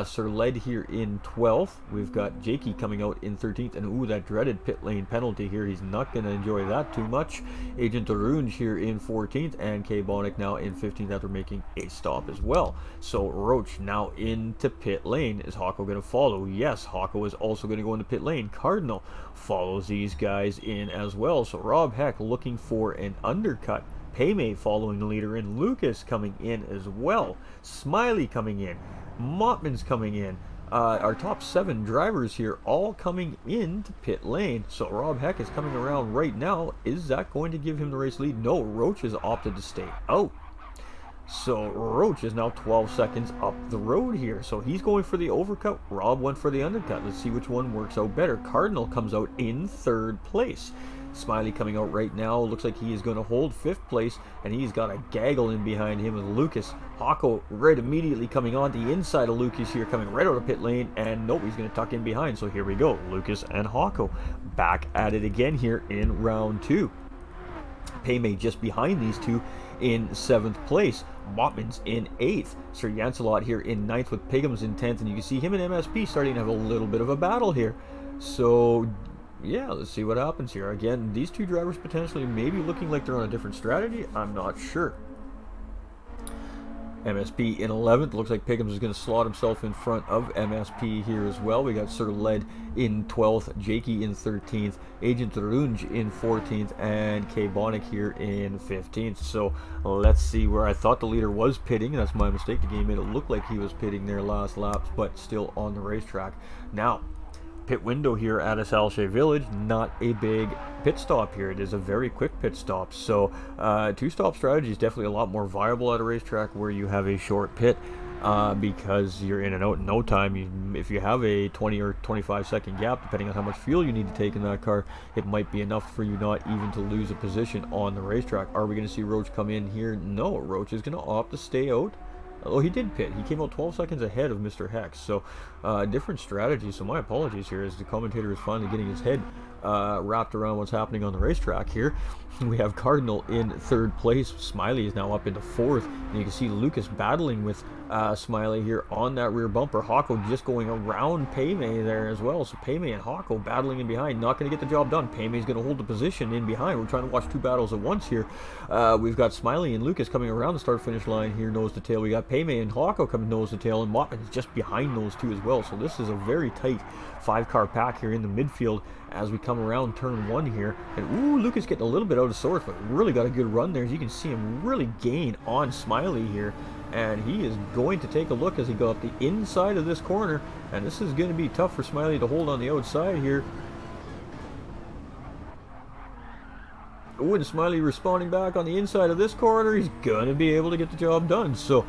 Sir Led here in 12th. We've got Jakey coming out in 13th. And ooh, that dreaded pit lane penalty here. He's not going to enjoy that too much. Agent Arunj here in 14th. And K Bonic now in 15th after making a stop as well. So Roach now into pit lane. Is Hawko going to follow? Yes, Hawko is also going to go into pit lane. Cardinal follows these guys in as well. So Rob Heck looking for an undercut. Paymay following the leader in. Lucas coming in as well. Smiley coming in. Mottman's coming in. Our top 7 drivers here all coming into pit lane. So Rob Heck is coming around right now. Is that going to give him the race lead? No, Roach has opted to stay out. So Roach is now 12 seconds up the road here. So he's going for the overcut. Rob went for the undercut. Let's see which one works out better. Cardinal comes out in 3rd place. Smiley coming out right now. Looks like he is going to hold 5th place, and he's got a gaggle in behind him with Lucas. Hawko right immediately coming on the inside of Lucas here, coming right out of pit lane, and nope, he's going to tuck in behind. So here we go. Lucas and Hawko back at it again here in round 2. Paymay just behind these two in 7th place. Mottman's in 8th. Sir Yancelot here in 9th with Pigham's in 10th, and you can see him and MSP starting to have a little bit of a battle here. So yeah, let's see what happens here. Again, these two drivers potentially maybe looking like they're on a different strategy. I'm not sure. MSP in 11th. Looks like Pickens is going to slot himself in front of MSP here as well. We got Sir Led in 12th, Jakey in 13th, Agent Runge in 14th, and K Bonic here in 15th. So let's see where I thought the leader was pitting. That's my mistake. The game made it look like he was pitting their last laps, but still on the racetrack. Now, pit window here at Salche Village, not a big pit stop here. It is a very quick pit stop. So two-stop strategy is definitely a lot more viable at a racetrack where you have a short pit. because you're in and out in no time. If you have a 20 or 25-second gap, depending on how much fuel you need to take in that car, it might be enough for you not even to lose a position on the racetrack. Are we going to see Roach come in here? No, Roach is going to opt to stay out. Oh, he did pit. He came out 12 seconds ahead of Mr. Hex. So, different strategy. So, my apologies here as the commentator is finally getting his head wrapped around what's happening on the racetrack here. We have Cardinal in third place. Smiley is now up into fourth. And you can see Lucas battling with Smiley here on that rear bumper. Hawko just going around Paymay there as well. So Paymay and Hawko battling in behind. Not going to get the job done. Paymay's going to hold the position in behind. We're trying to watch two battles at once here. We've got Smiley and Lucas coming around the start-finish line here, nose to tail. We got Paymay and Hawko coming nose to tail. And Mottman's just behind those two as well. So this is a very tight five-car pack here in the midfield as we come around turn one here. And ooh, Lucas getting a little bit out of sorts, but really got a good run there. As you can see him really gain on Smiley here. And he is going to take a look as he goes up the inside of this corner. And this is going to be tough for Smiley to hold on the outside here. Ooh, and Smiley responding back on the inside of this corner. He's going to be able to get the job done. So,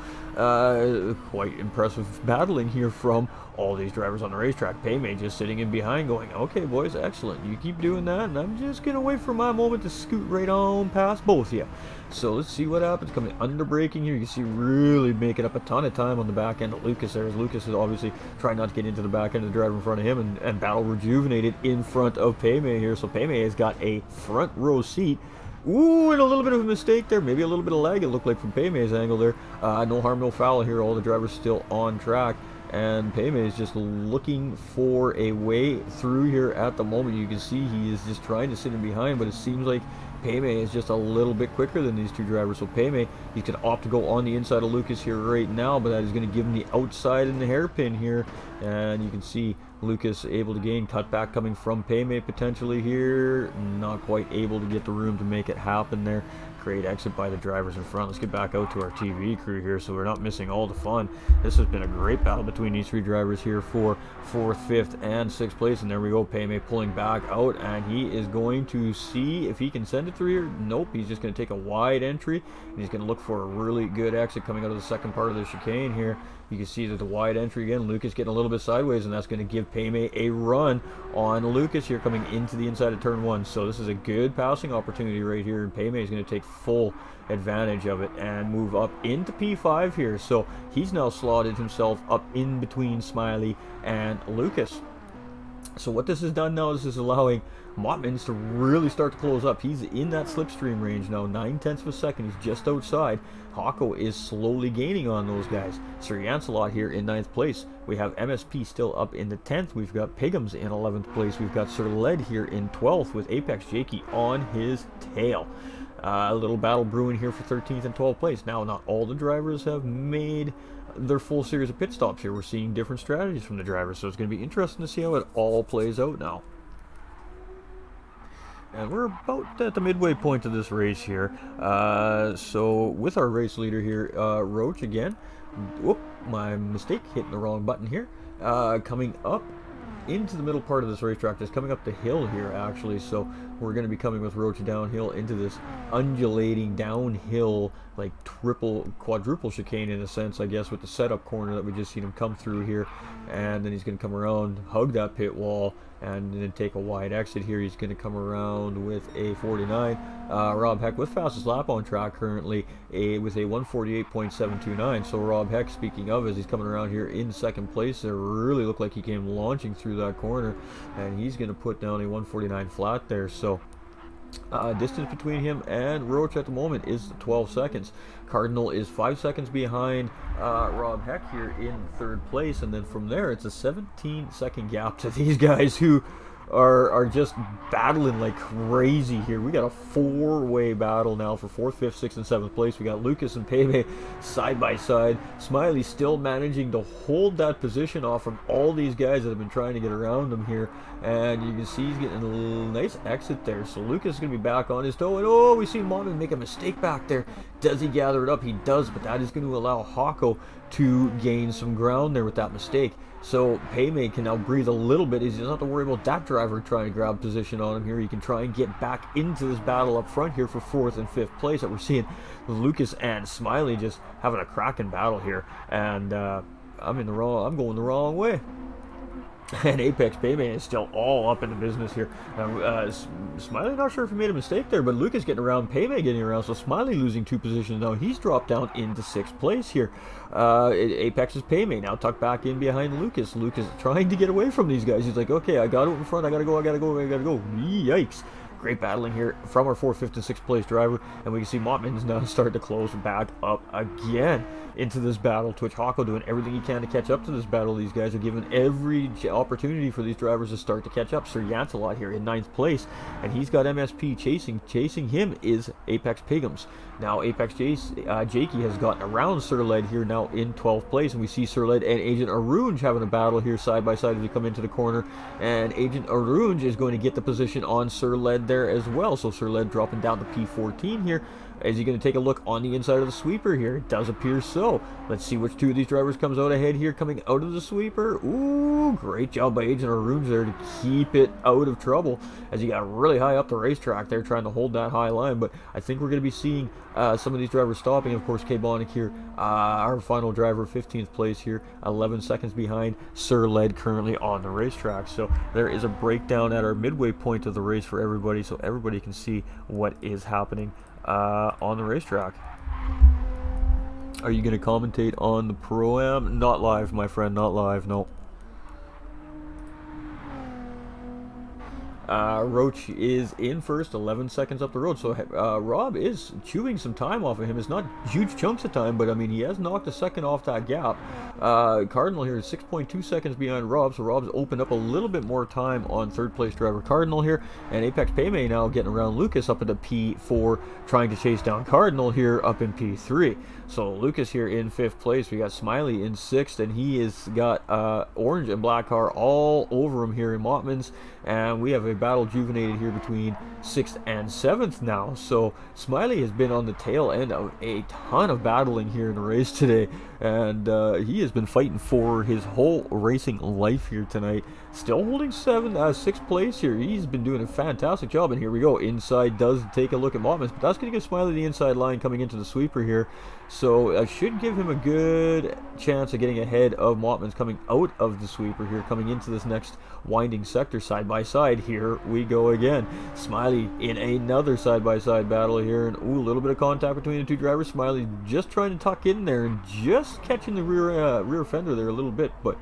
quite impressive battling here from all these drivers on the racetrack. Paymay just sitting in behind going, okay, boys, excellent. You keep doing that, and I'm just going to wait for my moment to scoot right on past both of you. So let's see what happens. Coming under braking here, you can see really making up a ton of time on the back end of Lucas there. As Lucas is obviously trying not to get into the back end of the driver in front of him and battle rejuvenated in front of Paymay here. So Paymay has got a front row seat. Ooh, and a little bit of a mistake there. Maybe a little bit of lag, it looked like, from Paymay's angle there. No harm, no foul here. All the drivers still on track. And Paymay is just looking for a way through here at the moment. You can see he is just trying to sit in behind, but it seems like Paymay is just a little bit quicker than these two drivers. So Paymay, he's going to opt to go on the inside of Lucas here right now, but that is going to give him the outside and the hairpin here. And you can see Lucas able to gain cutback coming from Paymay potentially here. Not quite able to get the room to make it happen there. Great exit by the drivers in front. Let's get back out to our TV crew here so we're not missing all the fun. This has been a great battle between these three drivers here for 4th, 5th, and 6th place. And there we go, Paymay pulling back out, and he is going to see if he can send it through here. Nope, he's just going to take a wide entry, and he's going to look for a really good exit coming out of the second part of the chicane here. You can see that the wide entry again, Lucas getting a little bit sideways, and that's going to give Paymay a run on Lucas here coming into the inside of turn one. So this is a good passing opportunity right here, and Paymay is going to take full advantage of it and move up into P5 here. So he's now slotted himself up in between Smiley and Lucas. So what this has done now is allowing Mottmans to really start to close up. He's in that slipstream range now, 9/10 of a second. He's just outside. Hawko is slowly gaining on those guys. Sir Yancelot here in 9th place. We have MSP still up in the 10th. We've got Pigums in 11th place. We've got Sir Led here in 12th with Apex Jakey on his tail. A little battle brewing here for 13th and 12th place. Now, not all the drivers have made their full series of pit stops here. We're seeing different strategies from the drivers, so it's going to be interesting to see how it all plays out now. And we're about at the midway point of this race here. So with our race leader here, Roach again. Whoop, my mistake, hitting the wrong button here. Coming up into the middle part of this racetrack, just coming up the hill here actually. So we're going to be coming with Roach downhill into this undulating downhill, like quadruple chicane in a sense, I guess, with the setup corner that we just seen him come through here. And then he's going to come around, hug that pit wall, and then take a wide exit here. He's going to come around with a 49. Rob Heck with fastest lap on track currently with a 148.729. So Rob Heck, speaking of, as he's coming around here in second place, there really looked like he came launching through that corner, and he's going to put down a 149 flat there. So distance between him and Roach at the moment is 12 seconds. Cardinal is 5 seconds behind Rob Heck here in third place, and then from there it's a 17-second gap to these guys who are just battling like crazy here. We got a four-way battle now for 4th, 5th, 6th, and 7th place. We got Lucas and Paymay side by side. Smiley still managing to hold that position off from all these guys that have been trying to get around him here. And you can see he's getting a nice exit there. So Lucas is going to be back on his toe. And oh, we see Mottman make a mistake back there. Does he gather it up? He does, but that is going to allow Hawko to gain some ground there with that mistake. So Paymay can now breathe a little bit. He doesn't have to worry about that driver trying to grab position on him here. He can try and get back into this battle up front here for 4th and 5th place that we're seeing Lucas and Smiley just having a cracking battle here. And I'm going the wrong way. And Apex Paymay is still all up in the business here. Smiley, not sure if he made a mistake there, but Lucas getting around, Paymay getting around, so Smiley losing 2 positions now. He's dropped down into 6th place here. Apex is Paymay now tucked back in behind Lucas. Lucas trying to get away from these guys. He's like, okay, I got it in front, I gotta go. Yikes. Great battling here from our 4th, 5th, and 6th place driver, and we can see Mottman's now starting to close back up again into this battle. Twitch Hawko doing everything he can to catch up to this battle. These guys are given every opportunity for these drivers to start to catch up. Sir Yantalot here in 9th place, and he's got MSP chasing him is Apex Pigums. Now Apex Jakey has gotten around Sir Led here now in 12th place, and we see Sir Led and Agent Arunj having a battle here side by side as we come into the corner, and Agent Arunj is going to get the position on Sir Led there as well. So Sir Led dropping down to P14 here. Is he going to take a look on the inside of the sweeper here? It does appear so. Let's see which 2 of these drivers comes out ahead here coming out of the sweeper. Ooh, great job by Agent Arunj there to keep it out of trouble as he got really high up the racetrack there trying to hold that high line. But I think we're going to be seeing some of these drivers stopping. Of course, K-Bonic here, our final driver, 15th place here, 11 seconds behind Sir Led currently on the racetrack. So there is a breakdown at our midway point of the race for everybody, so everybody can see what is happening on the racetrack. Are you going to commentate on the Pro-Am? Not live, my friend, not live, no. Roach is in first, 11 seconds up the road. So Rob is chewing some time off of him. It's not huge chunks of time, but I mean, he has knocked a second off that gap. Cardinal here is 6.2 seconds behind Rob, so Rob's opened up a little bit more time on 3rd place driver Cardinal here. And Apex Paymay now getting around Lucas up into P4, trying to chase down Cardinal here up in P3. So Lucas here in 5th place. We got Smiley in 6th, and he has got Orange and Black Car all over him here in Mottman's. And we have a battle juvenated here between 6th and 7th now. So Smiley has been on the tail end of a ton of battling here in the race today, and he has been fighting for his whole racing life here tonight. Still holding 6th place here. He's been doing a fantastic job, and here we go. Inside does take a look at Mottman's, but that's going to give Smiley the inside line coming into the sweeper here. So I should give him a good chance of getting ahead of Mottman's coming out of the sweeper here, coming into this next winding sector side by side. Here we go again. Smiley in another side by side battle here, and ooh, a little bit of contact between the 2 drivers. Smiley just trying to tuck in there and just catching the rear fender there a little bit, but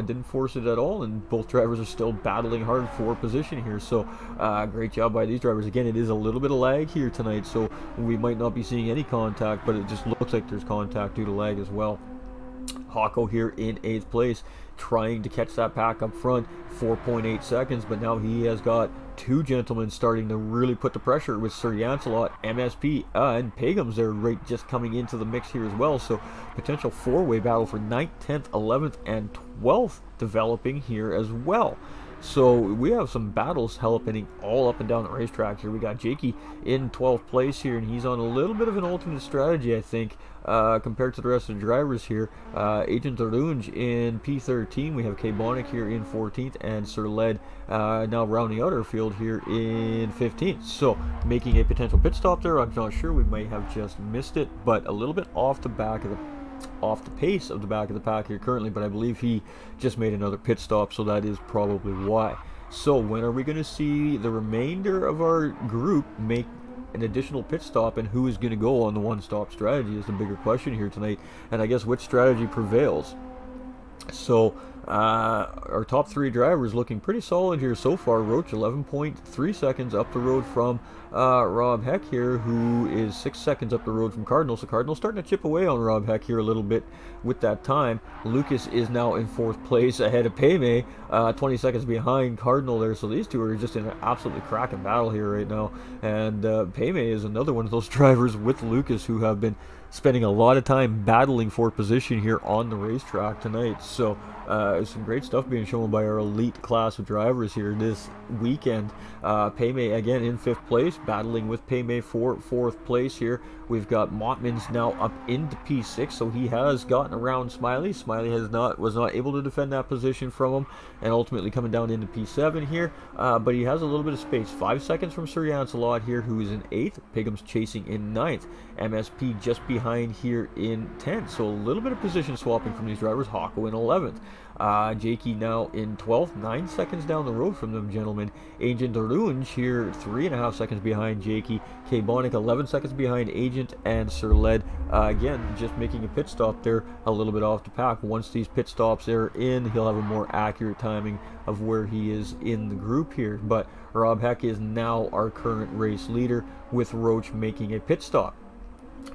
didn't force it at all, and both drivers are still battling hard for position here. So great job by these drivers. Again, it is a little bit of lag here tonight, so we might not be seeing any contact, but it just looks like there's contact due to lag as well. Hawko here in 8th place, trying to catch that pack up front, 4.8 seconds, but now he has got 2 gentlemen starting to really put the pressure with Sir Yantalot, MSP, and Pagums. They're right just coming into the mix here as well, so potential 4-way battle for 9th, 10th, 11th, and 12th developing here as well. So we have some battles happening all up and down the racetrack here. We got Jakey in 12th place here, and he's on a little bit of an alternate strategy, I think, compared to the rest of the drivers here. Agent Arunj in P13. We have K-Bonic here in 14th, and Sir Led now rounding out our field here in 15th. So making a potential pit stop there. I'm not sure. We may have just missed it, but a little bit off the pace of the back of the pack here currently, but I believe he just made another pit stop, so that is probably why. So when are we going to see the remainder of our group make an additional pit stop, and who is going to go on the one-stop strategy is the bigger question here tonight, and I guess which strategy prevails. So our top 3 drivers looking pretty solid here so far. Roach 11.3 seconds up the road from Rob Heck here, who is 6 seconds up the road from Cardinal. So Cardinal starting to chip away on Rob Heck here a little bit with that time. Lucas is now in 4th place ahead of Paymay, 20 seconds behind Cardinal there. So these 2 are just in an absolutely cracking battle here right now. And Paymay is another one of those drivers with Lucas who have been spending a lot of time battling for position here on the racetrack tonight. So some great stuff being shown by our elite class of drivers here this weekend. Paymay again in 5th place, battling with Paymay for 4th place here. We've got Mottmans now up into P6, so he has gotten around Smiley. Smiley was not able to defend that position from him, and ultimately coming down into P7 here. But he has a little bit of space. 5 seconds from Sir Lancelot here, who is in 8th. Pigham's chasing in 9th. MSP just behind here in 10th. So a little bit of position swapping from these drivers. Hako in 11th. Jakey now in 12th, 9 seconds down the road from them, gentlemen. Agent Arunj here, 3.5 seconds behind Jakey. K-Bonic 11 seconds behind Agent, and Sir Led, again, just making a pit stop there, a little bit off the pack. Once these pit stops are in, he'll have a more accurate timing of where he is in the group here. But Rob Heck is now our current race leader, with Roach making a pit stop.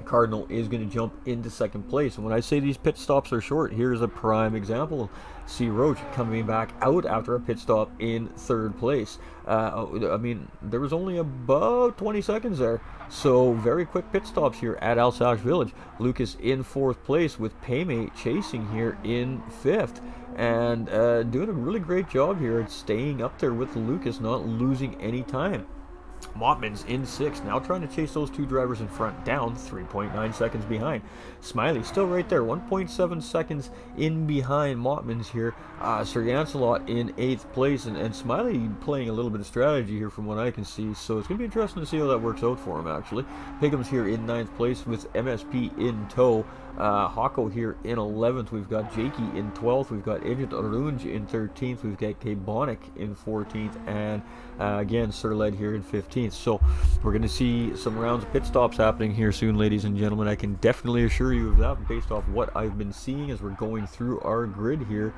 Cardinal is going to jump into 2nd place. And when I say these pit stops are short, here's a prime example. See Roach coming back out after a pit stop in 3rd place. I mean, there was only about 20 seconds there. So very quick pit stops here at Alsace Village. Lucas in 4th place, with Paymay chasing here in 5th. And doing a really great job here at staying up there with Lucas, not losing any time. Mottmans in 6th, now trying to chase those 2 drivers in front, down 3.9 seconds behind. Smiley still right there, 1.7 seconds in behind Mottmans here. Sir Lancelot in 8th place, and Smiley playing a little bit of strategy here from what I can see, so it's going to be interesting to see how that works out for him, actually. Pigham's here in 9th place with MSP in tow. Hako here in 11th. We've got Jakey in 12th. We've got Agent Arunj in 13th. We've got K-Bonic in 14th. And again, Sir Led here in 15th. So we're going to see some rounds of pit stops happening here soon, ladies and gentlemen. I can definitely assure you of that based off what I've been seeing as we're going through our grid here.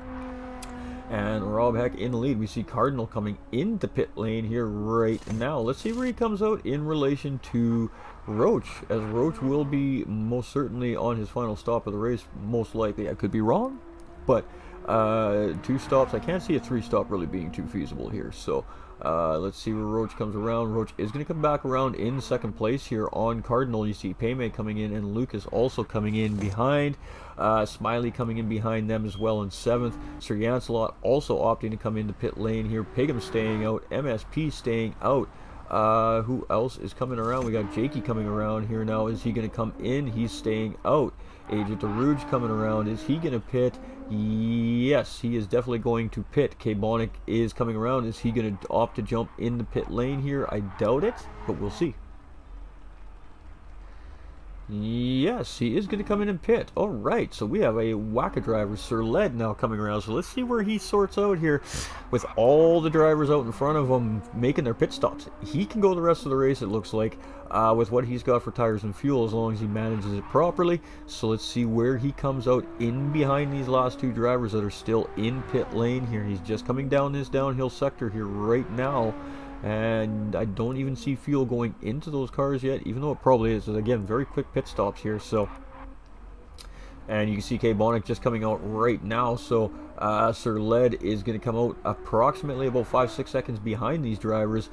And Rob Heck in the lead. We see Cardinal coming into pit lane here right now. Let's see where he comes out in relation to Roach, as Roach will be most certainly on his final stop of the race, most likely. I could be wrong, but 2 stops. I can't see a 3-stop really being too feasible here. So let's see where Roach comes around. Roach is going to come back around in 2nd place here on Cardinal. You see Paymay coming in, and Lucas also coming in behind. Smiley coming in behind them as well in 7th. Sir Lancelot also opting to come into pit lane here. Pigham staying out. MSP staying out. Who else is coming around? We got Jakey coming around here now. Is he going to come in? He's staying out. Agent Arouge coming around. Is he going to pit? Yes, he is definitely going to pit. K-Bonic is coming around. Is he going to opt to jump in the pit lane here? I doubt it, but we'll see. Yes, he is going to come in and pit. All right, so we have a Waka driver, Sir Led, now coming around. So let's see where he sorts out here with all the drivers out in front of him making their pit stops. He can go the rest of the race, it looks like, with what he's got for tires and fuel, as long as he manages it properly. So let's see where he comes out in behind these last 2 drivers that are still in pit lane here. He's just coming down this downhill sector here right now. And I don't even see fuel going into those cars yet, even though it probably is. Again, very quick pit stops here. So, and you can see K-Bonic just coming out right now. So Sir Led is going to come out approximately about 5-6 seconds behind these drivers,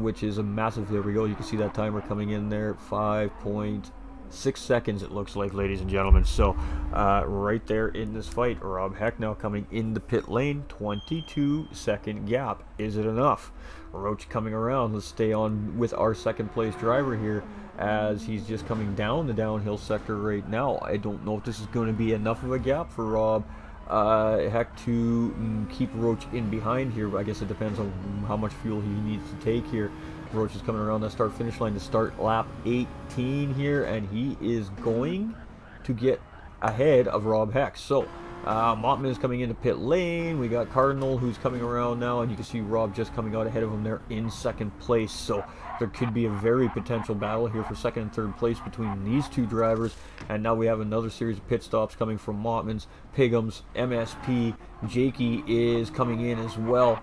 which is a massive. There we go. You can see that timer coming in there, 5.6 seconds it looks like, ladies and gentlemen. So right there in this fight, Rob Heck now coming in the pit lane, 22-second gap. Is it enough? Roach coming around. Let's stay on with our 2nd place driver here, as he's just coming down the downhill sector right now. I don't know if this is going to be enough of a gap for Rob Heck to keep Roach in behind here. I guess it depends on how much fuel he needs to take here. Roach is coming around that start-finish line to start lap 18 here, and he is going to get ahead of Rob Heck. So Mottman is coming into pit lane. We got Cardinal who's coming around now, and you can see Rob just coming out ahead of him there in 2nd place. So there could be a very potential battle here for 2nd and 3rd place between these 2 drivers. And now we have another series of pit stops coming from Mottman's, Pigham's, MSP. Jakey is coming in as well.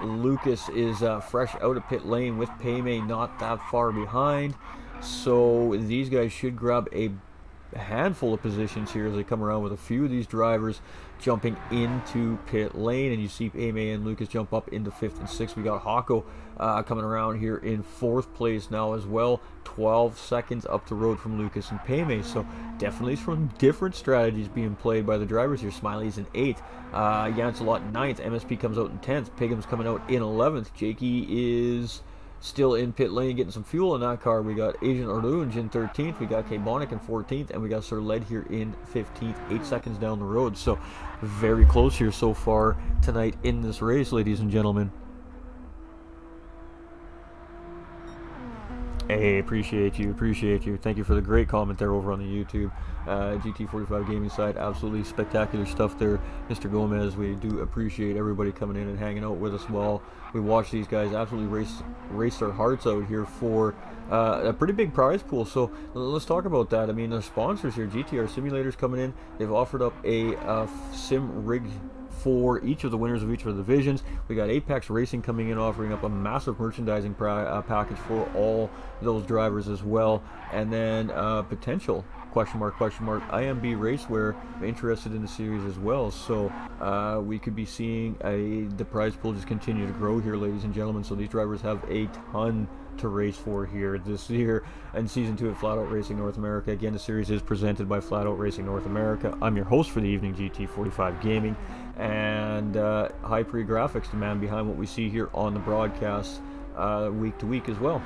Lucas is fresh out of pit lane with Paymay not that far behind. So these guys should grab a handful of positions here as they come around with a few of these drivers jumping into pit lane, and you see Ame and Lucas jump up into 5th and 6th. We got Hako coming around here in 4th place now as well, 12 seconds up the road from Lucas and Payme. So definitely some different strategies being played by the drivers here. Smiley's in 8th, Janselot in 9th, MSP comes out in 10th, Pigham's coming out in 11th, Jakey is still in pit lane getting some fuel in that car. We got Agent Orlunge in 13th, we got K-Bonic in 14th, and we got Sir Led here in 15th, 8 seconds down the road. So very close here so far tonight in this race, ladies and gentlemen. Hey, appreciate you. Thank you for the great comment there over on the YouTube. GT45 Gaming side, absolutely spectacular stuff there, Mr. Gomez. We do appreciate everybody coming in and hanging out with us while we watch these guys absolutely race their hearts out here for a pretty big prize pool. So let's talk about that. I mean, the sponsors here, GTR Simulators coming in. They've offered up a sim rig for each of the winners of each of the divisions. We got Apex Racing coming in, offering up a massive merchandising package for all those drivers as well. And then potential IMB Raceware interested in the series as well. So we could be seeing the prize pool just continue to grow here, ladies and gentlemen. So these drivers have a ton to race for here this year and Season 2 at Flat Out Racing North America. Again, the series is presented by Flat Out Racing North America. I'm your host for the evening, GT45 Gaming, and High Pre Graphics, the man behind what we see here on the broadcast week to week as well.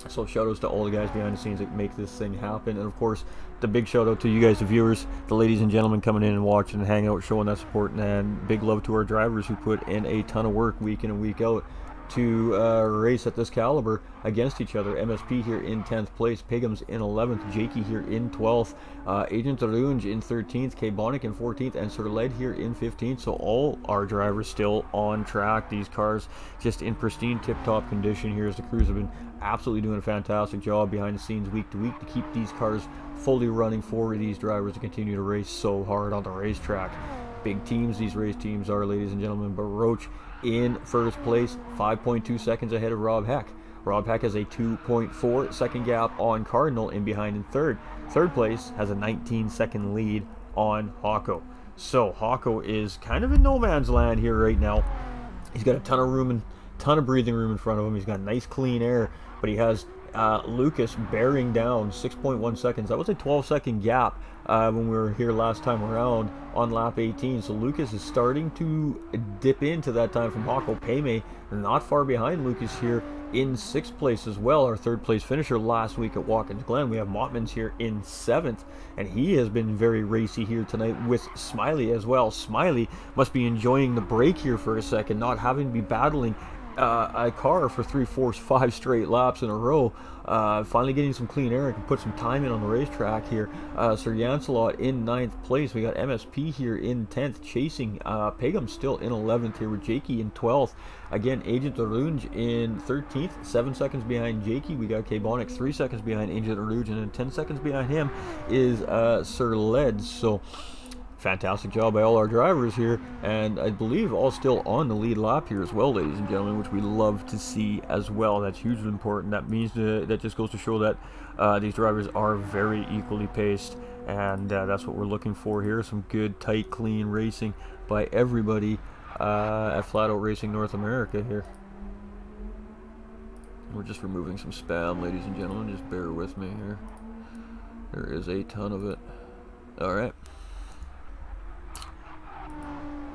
So shout outs to all the guys behind the scenes that make this thing happen, and of course the big shout out to you guys, the viewers, the ladies and gentlemen coming in and watching and hanging out, showing that support, and big love to our drivers who put in a ton of work week in and week out to race at this caliber against each other. MSP here in 10th place, Pigham's in 11th, Jakey here in 12th, Agent Arunj in 13th, K-Bonic in 14th, and Sir Led here in 15th. So all our drivers still on track. These cars just in pristine tip-top condition here, as the crews have been absolutely doing a fantastic job behind the scenes week to week to keep these cars fully running for these drivers to continue to race so hard on the racetrack. Big teams these race teams are, ladies and gentlemen. But Roach in first place, 5.2 seconds ahead of Rob Heck. Rob Heck has a 2.4 second gap on Cardinal, in behind in third. Third place has a 19-second lead on Hako. So Hako is kind of in no man's land here right now. He's got a ton of room and ton of breathing room in front of him. He's got nice clean air, but he has Lucas bearing down 6.1 seconds. That was a 12-second gap when we were here last time around on lap 18. So Lucas is starting to dip into that time from Hako. Payme not far behind Lucas here in 6th place as well, our 3rd place finisher last week at Watkins Glen. We have Mottman's here in 7th, and he has been very racy here tonight with Smiley as well. Smiley must be enjoying the break here for a second, not having to be battling a car for 3, 4, 5 straight laps in a row. Finally getting some clean air and can put some time in on the racetrack here. Sir Janselot in 9th place. We got MSP here in 10th, chasing Pegum still in 11th here with Jakey in 12th. Again, Agent Arunj in 13th, 7 seconds behind Jakey. We got K-Bonic 3 seconds behind Agent Arunj, and then 10 seconds behind him is Sir Led. So fantastic job by all our drivers here, and I believe all still on the lead lap here as well, ladies and gentlemen, which we love to see as well. That's hugely important. That means that just goes to show that these drivers are very equally paced, and that's what we're looking for here. Some good, tight, clean racing by everybody at Flat Out Racing North America here. We're just removing some spam, ladies and gentlemen. Just bear with me here. There is a ton of it. All right.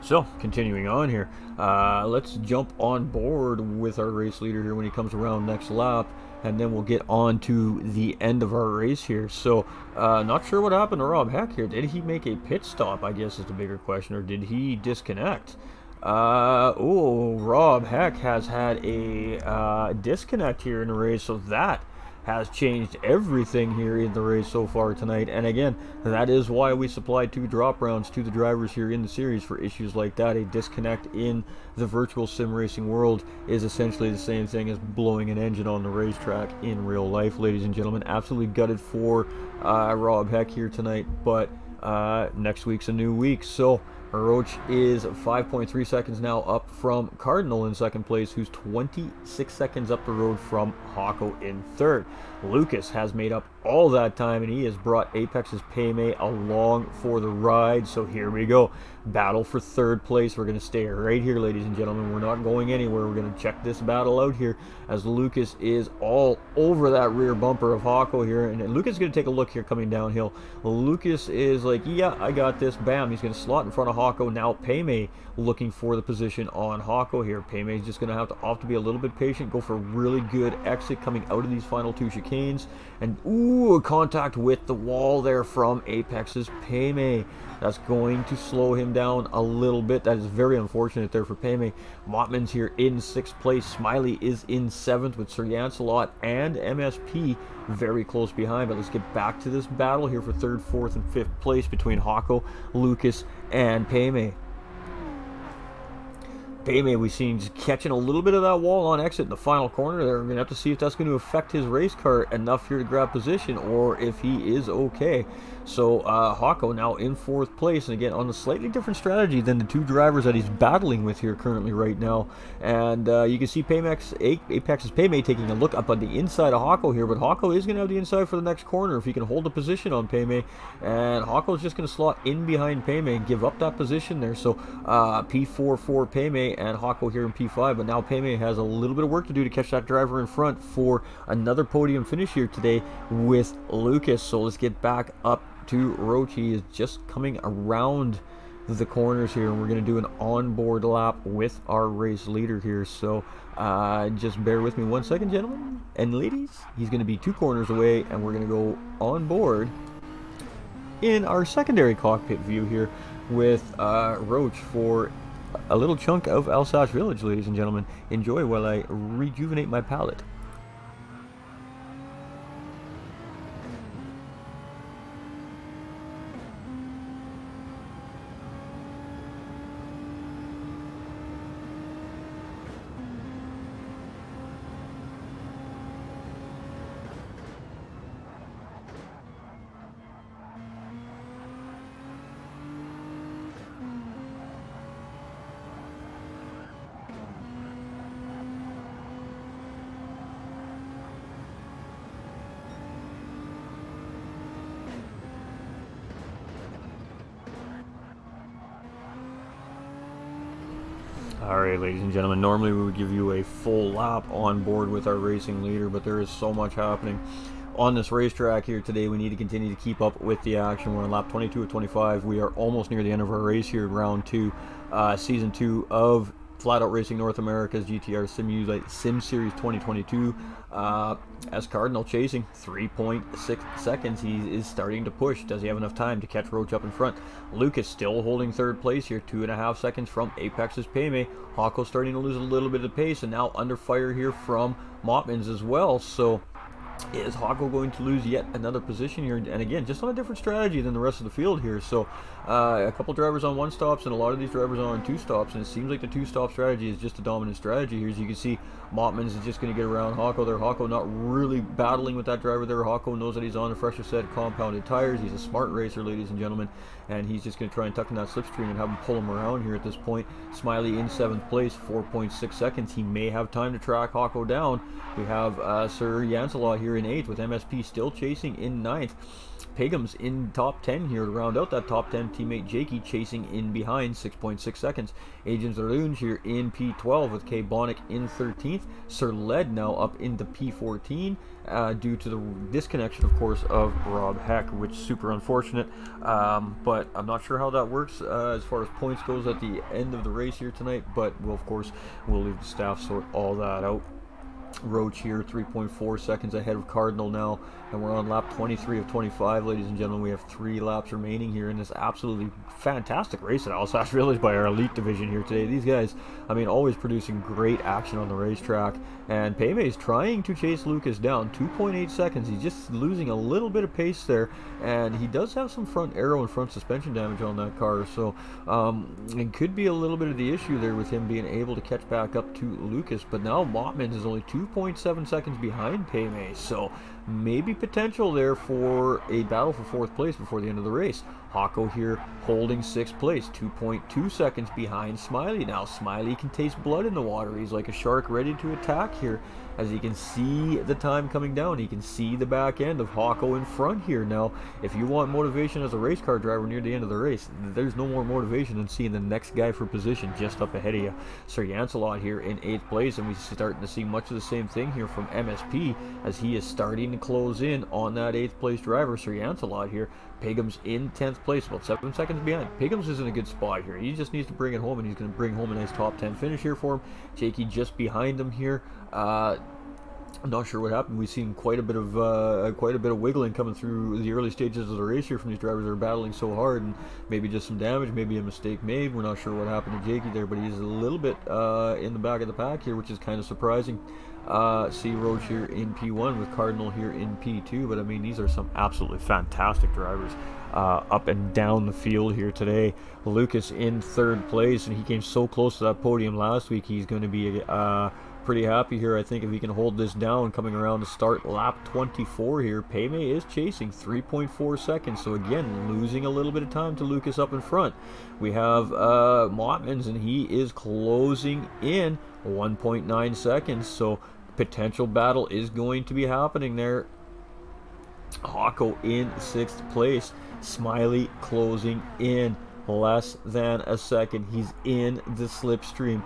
So, continuing on here, let's jump on board with our race leader here when he comes around next lap, and then we'll get on to the end of our race here. So, not sure what happened to Rob Heck here. Did he make a pit stop, I guess is the bigger question, or did he disconnect? Rob Heck has had a disconnect here in the race, so that has changed everything here in the race so far tonight. And again, that is why we supplied 2 drop rounds to the drivers here in the series for issues like that. A disconnect in the virtual sim racing world is essentially the same thing as blowing an engine on the racetrack in real life, ladies and gentlemen. Absolutely gutted for Rob Heck here tonight, but next week's a new week, so Roach is 5.3 seconds now up from Cardinal in second place, who's 26 seconds up the road from Hako in third. Lucas has made up all that time, and he has brought Apex's Paymay along for the ride. So here we go. Battle for third place. We're going to stay right here, ladies and gentlemen. We're not going anywhere. We're going to check this battle out here as Lucas is all over that rear bumper of Hako here. And Lucas is going to take a look here coming downhill. Lucas is like, yeah, I got this. Bam. He's going to slot in front of Hako. Now Paymay looking for the position on Hako here. Paymay is just going to have to be a little bit patient, go for a really good exit coming out of these final two chicanes. And ooh, contact with the wall there from Apex's Paymay. That's going to slow him down a little bit. That is very unfortunate there for Paymay. Mottman's here in sixth place. Smiley is in seventh with Sir Yancelot and MSP very close behind. But let's get back to this battle here for third, fourth, and fifth place between Hako, Lucas, and Paymay. Paymay, we've seen just catching a little bit of that wall on exit in the final corner there. We're going to have to see if that's going to affect his race car enough here to grab position, or if he is okay. So Hako now in fourth place, and again on a slightly different strategy than the two drivers that he's battling with here currently right now. And you can see Apex's Paymay taking a look up on the inside of Hako here, but Hako is going to have the inside for the next corner if he can hold the position on Paymay. And Hako is just going to slot in behind Paymay and give up that position there. So P4 for Paymay and Hako here in P5, but now Paymay has a little bit of work to do to catch that driver in front for another podium finish here today with Lucas. So let's get back up to Roach. He is just coming around the corners here, and we're going to do an onboard lap with our race leader here. So just bear with me 1 second, gentlemen and ladies. He's going to be 2 corners away, and we're going to go on board in our secondary cockpit view here with Roach for a little chunk of Alsace Village, ladies and gentlemen. Enjoy while I rejuvenate my palate. Alright, ladies and gentlemen, normally we would give you a full lap on board with our racing leader, but there is so much happening on this racetrack here today. We need to continue to keep up with the action. We're on lap 22 of 25. We are almost near the end of our race here in round 2, season 2 of Flat Out Racing North America's GTR Sim Series 2022. As Cardinal chasing 3.6 seconds, he is starting to push. Does he have enough time to catch Roach up in front? Lucas still holding third place here, 2.5 seconds from Apex's Paymay. Hako starting to lose a little bit of pace, and now under fire here from Mottman's as well. So is Hako going to lose yet another position here? And again, just on a different strategy than the rest of the field here. So a couple drivers on 1 stops, and a lot of these drivers are on 2 stops, and it seems like the 2-stop strategy is just a dominant strategy here. As you can see, Mottman's is just going to get around Hako there. Hako not really battling with that driver there. Hako knows that he's on a fresher set of compounded tires. He's a smart racer, ladies and gentlemen, and he's just going to try and tuck in that slipstream and have him pull him around here at this point. Smiley in 7th place, 4.6 seconds. He may have time to track Hako down. We have Sir Yancelot here in 8th, with MSP still chasing in 9th. Pagum's in top 10 here to round out that top 10. Teammate Jakey chasing in behind, 6.6 seconds. Agent Zerloon here in P12 with K Bonnick in 13th. Sir Led now up into P14 due to the disconnection, of course, of Rob Heck, which is super unfortunate. But I'm not sure how that works as far as points goes at the end of the race here tonight. But we'll, of course, we'll leave the staff sort all that out. Roach here 3.4 seconds ahead of Cardinal now, and we're on lap 23 of 25, ladies and gentlemen. We have 3 laps remaining here in this absolutely fantastic race at Alsace Village by our elite division here today. These guys, I mean, always producing great action on the racetrack, and Paymay is trying to chase Lucas down, 2.8 seconds. He's just losing a little bit of pace there, and he does have some front aero and front suspension damage on that car, so it could be a little bit of the issue there with him being able to catch back up to Lucas. But now Mottman is only 2.7 seconds behind Paymay, so maybe potential there for a battle for 4th place before the end of the race. Hako here holding 6th place, 2.2 seconds behind Smiley. Now Smiley can taste blood in the water. He's like a shark ready to attack here, as he can see the time coming down. He can see the back end of Hako in front here. Now, if you want motivation as a race car driver near the end of the race, there's no more motivation than seeing the next guy for position just up ahead of you. Sir Janselot here in 8th place, and we're starting to see much of the same thing here from MSP, as he is starting to close in on that 8th place driver, Sir Janselot here. Pigham's in 10th place, about 7 seconds behind. Pigham's is in a good spot here. He just needs to bring it home, and he's going to bring home a nice top 10 finish here for him. Jakey just behind him here. I'm not sure what happened. We've seen quite a bit of wiggling coming through the early stages of the race here from these drivers that are battling so hard, and maybe just some damage, maybe a mistake made. We're not sure what happened to Jakey there, but he's a little bit in the back of the pack here, which is kind of surprising. See Roach here in P1 with Cardinal here in P2, but I mean, these are some absolutely fantastic drivers up and down the field here today. Lucas in 3rd place, and he came so close to that podium last week. He's going to be pretty happy here, I think, if he can hold this down coming around to start lap 24 here. Payme is chasing 3.4 seconds, so again, losing a little bit of time to Lucas up in front. We have Mottmans, and he is closing in 1.9 seconds, so potential battle is going to be happening there. Hako in 6th place. Smiley closing in less than a second. He's in the slipstream.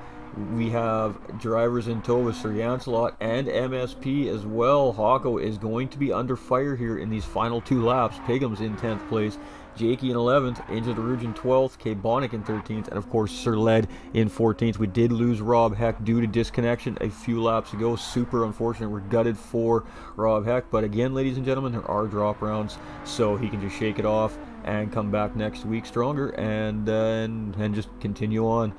We have drivers in tow with Sir Janselot and MSP as well. Hako is going to be under fire here in these final 2 laps. Pigham's in 10th place. Jakey in 11th, Angel DeRuge in 12th, K. Bonnick in 13th, and of course Sir Led in 14th. We did lose Rob Heck due to disconnection a few laps ago. Super unfortunate. We're gutted for Rob Heck, but again, ladies and gentlemen, there are drop rounds, so he can just shake it off and come back next week stronger and just continue on.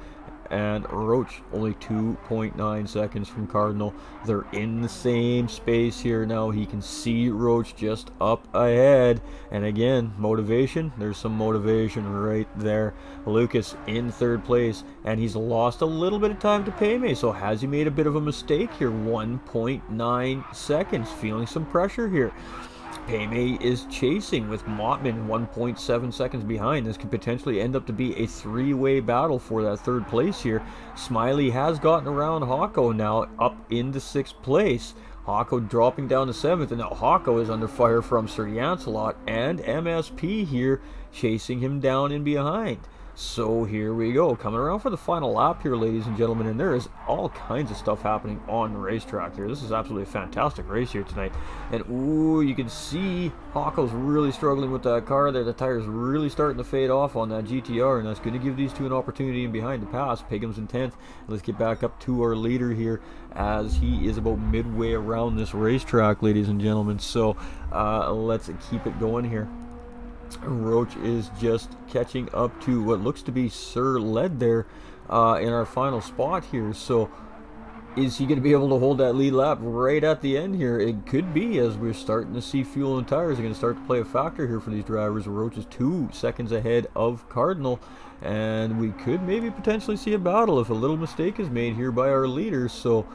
And Roach only 2.9 seconds from Cardinal. They're in the same space here now. He can see Roach just up ahead, and again, motivation, there's some motivation right there. Lucas in 3rd place, and he's lost a little bit of time to Payme. So has he made a bit of a mistake here? 1.9 seconds, feeling some pressure here. Payme is chasing with Mottman 1.7 seconds behind. This could potentially end up to be a 3-way battle for that 3rd place here. Smiley has gotten around Hako now up into 6th place. Hako dropping down to 7th, and now Hako is under fire from Sir Janselot and MSP here chasing him down in behind. So here we go, coming around for the final lap here, ladies and gentlemen, and there is all kinds of stuff happening on the racetrack here. This is absolutely a fantastic race here tonight, and ooh, you can see Hako's really struggling with that car there. The tire's really starting to fade off on that GTR, and that's going to give these two an opportunity in behind to pass. Pigham's in 10th. Let's get back up to our leader here, as he is about midway around this racetrack, ladies and gentlemen. So let's keep it going here. Roach is just catching up to what looks to be Sir Led there in our final spot here. So is he going to be able to hold that lead lap right at the end here? It could be, as we're starting to see fuel and tires are going to start to play a factor here for these drivers. Roach is 2 seconds ahead of Cardinal, and we could maybe potentially see a battle if a little mistake is made here by our leader. So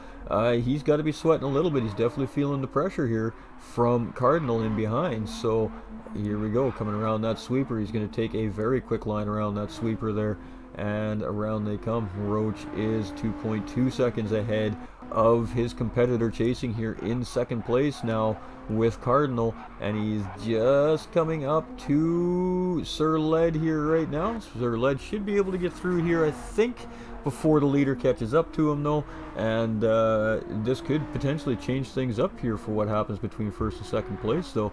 he's got to be sweating a little bit. He's definitely feeling the pressure here from Cardinal in behind. So here we go, coming around that sweeper. He's going to take a very quick line around that sweeper there, and around they come. Roach is 2.2 seconds ahead of his competitor chasing here in 2nd place now with Cardinal, and he's just coming up to Sir Led here right now. Sir Led should be able to get through here, I think, before the leader catches up to him though, and this could potentially change things up here for what happens between 1st and 2nd place though.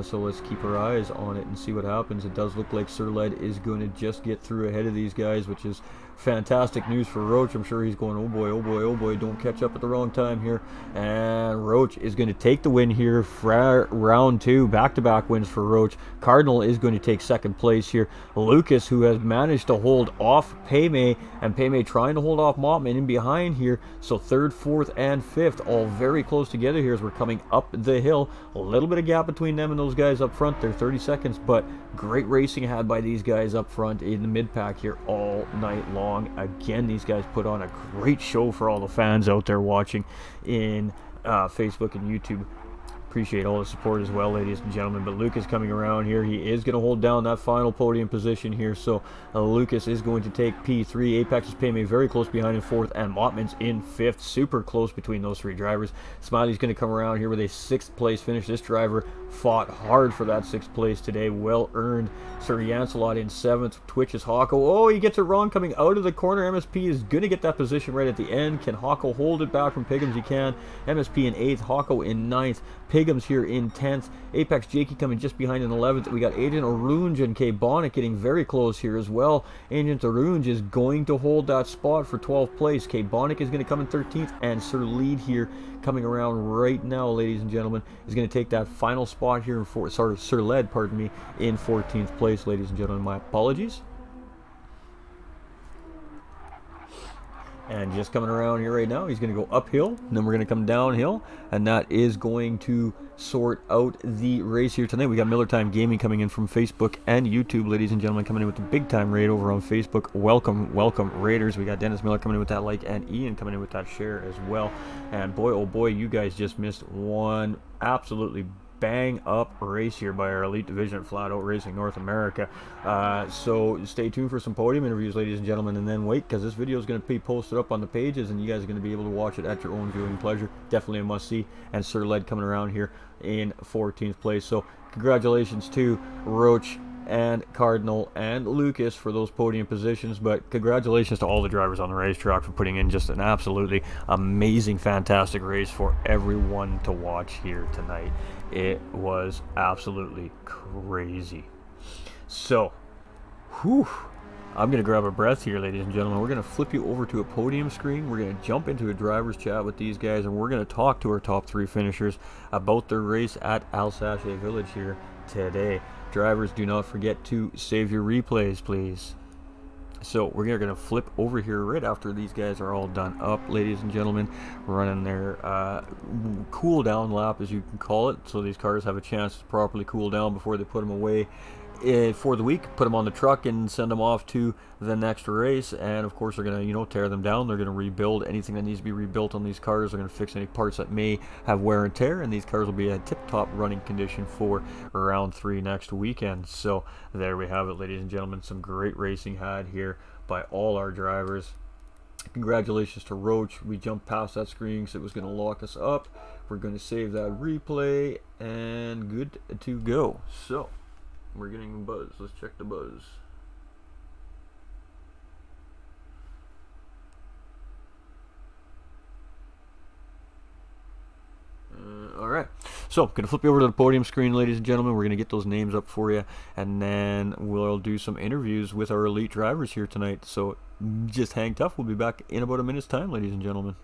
So let's keep our eyes on it and see what happens. It does look like Sir Led is going to just get through ahead of these guys, which is fantastic news for Roach. I'm sure he's going, oh boy, oh boy, oh boy, don't catch up at the wrong time here. And Roach is going to take the win here for round 2. Back-to-back wins for Roach. Cardinal is going to take 2nd place here. Lucas, who has managed to hold off Payme, and Payme trying to hold off Mottman in behind here. So 3rd, 4th, and 5th all very close together here as we're coming up the hill. A little bit of gap between them and those guys up front there, 30 seconds, but great racing had by these guys up front in the mid-pack here all night long. Again, these guys put on a great show for all the fans out there watching in Facebook and YouTube. Appreciate all the support as well, ladies and gentlemen. But Lucas coming around here. He is going to hold down that final podium position here. So Lucas is going to take P3. Apex is Payme very close behind in fourth, and Mottman's in fifth. Super close between those three drivers. Smiley's going to come around here with a sixth place finish. This driver fought hard for that sixth place today. Well earned. Sir Yancelot in seventh. Twitch's Hawko. Oh, he gets it wrong coming out of the corner. MSP is going to get that position right at the end. Can Hawko hold it back from Piggums? He can. MSP in eighth. Hawko in ninth. Piggums here in 10th. Apex Jakey coming just behind in 11th. We got Agent Orunge and K Bonnet getting very close here as well. Agent Orunge is going to hold that spot for 12th place. K Bonnet is going to come in 13th, and Sir Lead here coming around right now, ladies and gentlemen, is going to take that final spot here in Sir Led, pardon me, in 14th place, ladies and gentlemen. My apologies. And just coming around here right now, he's going to go uphill, and then we're going to come downhill, and that is going to sort out the race here tonight. We got Miller Time Gaming coming in from Facebook and YouTube, ladies and gentlemen, coming in with the big time raid over on Facebook. Welcome, welcome, Raiders. We got Dennis Miller coming in with that like, and Ian coming in with that share as well. And boy, oh boy, you guys just missed one absolutely bang up race here by our elite division at Flat Out Racing North America. So stay tuned for some podium interviews, ladies and gentlemen, and then wait, because this video is going to be posted up on the pages, and you guys are going to be able to watch it at your own viewing pleasure. Definitely a must see. And Sir Led coming around here in 14th place. So congratulations to Roach and Cardinal and Lucas for those podium positions, but congratulations to all the drivers on the racetrack for putting in just an absolutely amazing, fantastic race for everyone to watch here tonight. It was absolutely crazy. So, whew, I'm going to grab a breath here, ladies and gentlemen. We're going to flip you over to a podium screen. We're going to jump into a driver's chat with these guys, and we're going to talk to our top three finishers about their race at Alsace Village here today. Drivers, do not forget to save your replays, please. So we're going to flip over here right after these guys are all done up, ladies and gentlemen, running their cool down lap, as you can call it, so these cars have a chance to properly cool down before they put them away for the week, put them on the truck and send them off to the next race. And of course they're going to tear them down. They're going to rebuild anything that needs to be rebuilt on these cars. They're going to fix any parts that may have wear and tear, and these cars will be in tip-top running condition for round 3 next weekend. So there we have it, ladies and gentlemen. Some great racing had here by all our drivers. Congratulations to Roach. We jumped past that screen because it was going to lock us up. We're going to save that replay, and good to go. So we're getting a buzz. Let's check the buzz. Alright, so going to flip you over to the podium screen, ladies and gentlemen. We're going to get those names up for you, and then we'll do some interviews with our elite drivers here tonight. So just hang tough. We'll be back in about a minute's time, ladies and gentlemen.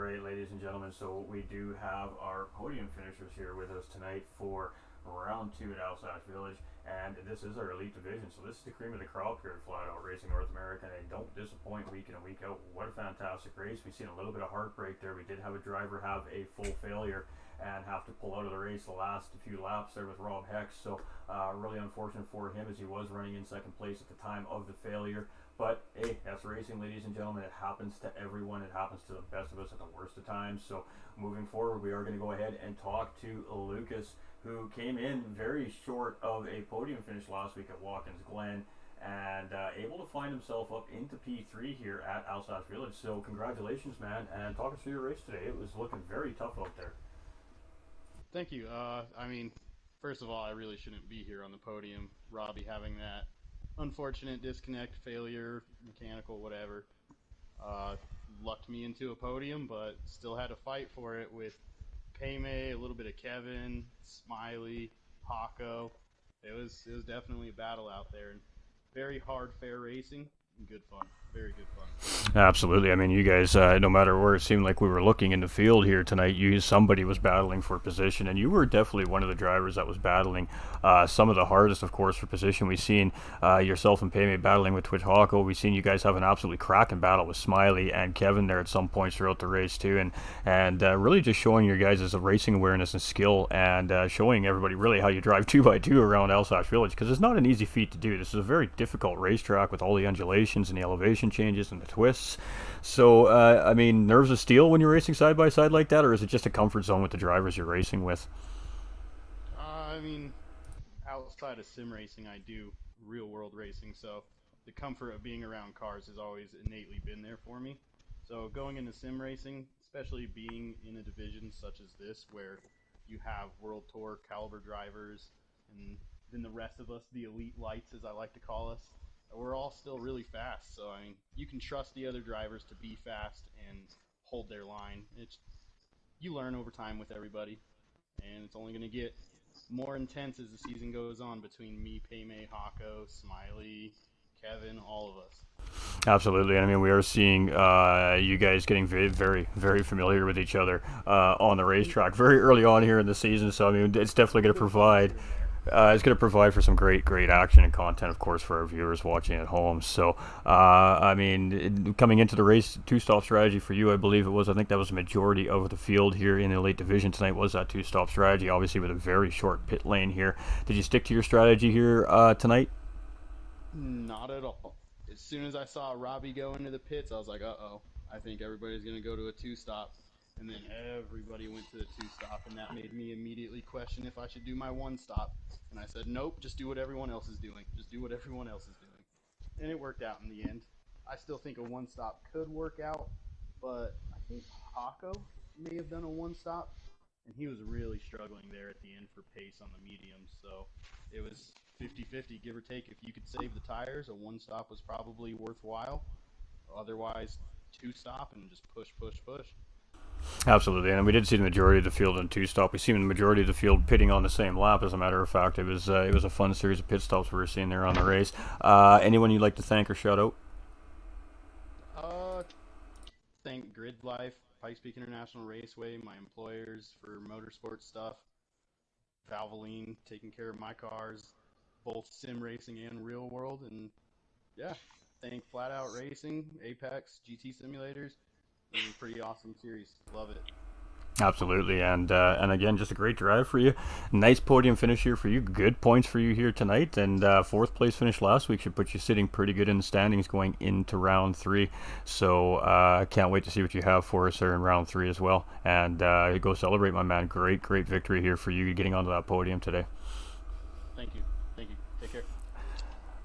right, ladies and gentlemen. So we do have our podium finishers here with us tonight for round two at Alsace Village, and this is our elite division. So this is the cream of the crop here at Flat Out Racing North America, and they don't disappoint week in and week out. What a fantastic race! We've seen a little bit of heartbreak there. We did have a driver have a full failure and have to pull out of the race the last few laps there with Rob Hex. So really unfortunate for him as he was running in second place at the time of the failure. But hey, that's racing, ladies and gentlemen. It happens to everyone. It happens to the best of us at the worst of times. So moving forward, we are going to go ahead and talk to Lucas, who came in very short of a podium finish last week at Watkins Glen and able to find himself up into P3 here at Alsace Village. So congratulations, man, and talk us through your race today. It was looking very tough out there. Thank you. I mean, first of all, I really shouldn't be here on the podium. Robbie having that unfortunate disconnect, failure, mechanical, whatever, uh, lucked me into a podium, but still had to fight for it with Paymay, a little bit of Kevin, Smiley, Paco. It was definitely a battle out there, and very hard, fair racing and good fun. Very good fun. Absolutely. I mean, you guys, no matter where it seemed like we were looking in the field here tonight, somebody was battling for position, and you were definitely one of the drivers that was battling some of the hardest, of course, for position. We've seen yourself and Payme battling with Twitch Hawko. We've seen you guys have an absolutely cracking battle with Smiley and Kevin there at some points throughout the race too, and really just showing your guys' racing awareness and skill, and showing everybody really how you drive 2x2 around Alsace Village, because it's not an easy feat to do. This is a very difficult racetrack with all the undulations and the elevation changes and the twists. So, I mean, nerves of steel when you're racing side by side like that, or is it just a comfort zone with the drivers you're racing with? I mean, outside of sim racing, I do real world racing, so the comfort of being around cars has always innately been there for me. So going into sim racing, especially being in a division such as this, where you have World Tour caliber drivers, and then the rest of us, the elite lights as I like to call us, we're all still really fast. So I mean, you can trust the other drivers to be fast and hold their line. It's you learn over time with everybody, and it's only going to get more intense as the season goes on between me, Paymay, Hako, Smiley, Kevin, all of us. Absolutely. I mean, we are seeing you guys getting very, very, very familiar with each other on the racetrack very early on here in the season. So, I mean, it's definitely going to Little bumps provide here and there. it's going to provide for some great, great action and content, of course, for our viewers watching at home. So, I mean, coming into the race, two-stop strategy for you, I believe it was. I think that was the majority of the field here in the late division tonight was that two-stop strategy, obviously with a very short pit lane here. Did you stick to your strategy here tonight? Not at all. As soon as I saw Robbie go into the pits, I was like, uh-oh, I think everybody's going to go to a two-stop. And then everybody went to the two-stop, and that made me immediately question if I should do my one-stop. And I said, nope, just do what everyone else is doing. Just do what everyone else is doing. And it worked out in the end. I still think a one-stop could work out, but I think Hako may have done a one-stop, and he was really struggling there at the end for pace on the mediums. So it was 50-50, give or take. If you could save the tires, a one stop was probably worthwhile. Otherwise, two stop and just push, push, push. Absolutely, and we did see the majority of the field in two-stop. We see the majority of the field pitting on the same lap. As a matter of fact, it was a fun series of pit stops we were seeing there on the race. Anyone you'd like to thank or shout out? Uh, thank Grid Life, Pikes Peak International Raceway, my employers for motorsport stuff, Valvoline taking care of my cars, both sim racing and real world, and yeah, thank Flat Out Racing, Apex, GT Simulators. It was a pretty awesome series. Love it. Absolutely, and again, just a great drive for you. Nice podium finish here for you. Good points for you here tonight, and fourth place finish last week should put you sitting pretty good in the standings going into round three. So can't wait to see what you have for us there in round three as well. And go celebrate, my man. Great, great victory here for you getting onto that podium today. Thank you. Thank you. Take care.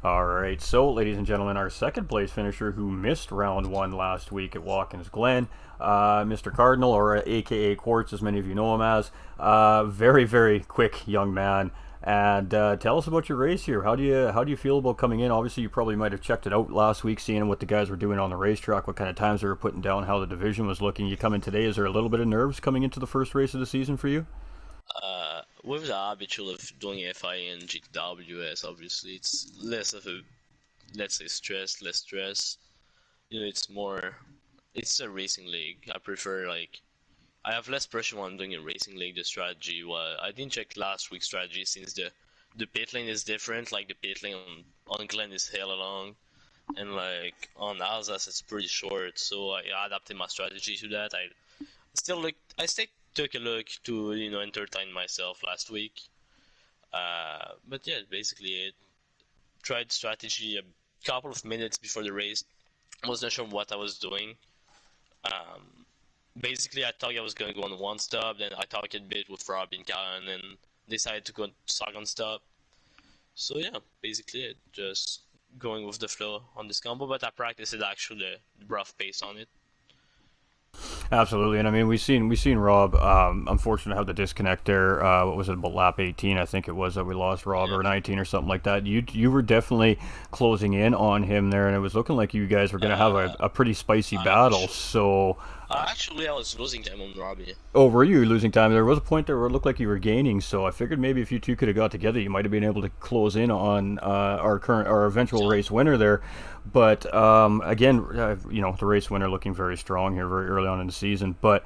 All right, so ladies and gentlemen, our second place finisher who missed round one last week at Watkins Glen, Mr. Cardinal, or AKA Quartz, as many of you know him as, very, very quick young man. And tell us about your race here. How do you feel about coming in? Obviously, you probably might have checked it out last week, seeing what the guys were doing on the racetrack, what kind of times they were putting down, how the division was looking. You come in today. Is there a little bit of nerves coming into the first race of the season for you? With the habitude of doing FIA and GTWS, obviously, it's less of a, let's say, less stress. You know, it's more it's a racing league. I prefer like I have less pressure when I'm doing a racing league. The strategy, well, I didn't check last week's strategy since the pit lane is different. Like the pit lane on Glen is hella long, and like on Alsace it's pretty short. So I adapted my strategy to that. I still took a look to entertain myself last week. But yeah, basically it. Tried strategy a couple of minutes before the race. I wasn't sure what I was doing. Um, Basically, I thought I was going to go on one stop, then I talked a bit with Rob and Karen, and decided to go second stop. So yeah, basically it. Just going with the flow on this combo, but I practiced it actually the rough pace on it. Absolutely, and I mean we seen Rob. Unfortunately, have the disconnect there. What was it about lap 18? I think it was that we lost Rob, Yeah. or 19 or something like that. You were definitely closing in on him there, and it was looking like you guys were going to have Uh, a pretty spicy battle. actually, So, actually, I was losing time on Robbie. oh, were you losing time? There was a point there where it looked like you were gaining. So I figured maybe if you two could have got together, you might have been able to close in on our eventual So, race winner there. But again, the race winner looking very strong here, very early on in the season. But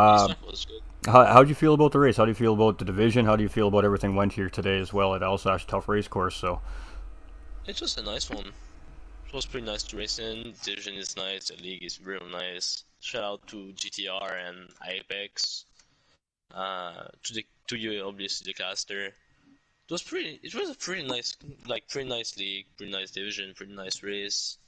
this uh, one was good. how do you feel about the race? How do you feel about the division? How do you feel about everything went here today as well at Alsace? Tough race course. So It was a nice one. It was pretty nice to race in. Division is nice. The league is real nice. Shout out to GTR and Apex. To you obviously the caster. It was pretty. It was a pretty nice, like pretty nice league, pretty nice division, pretty nice race.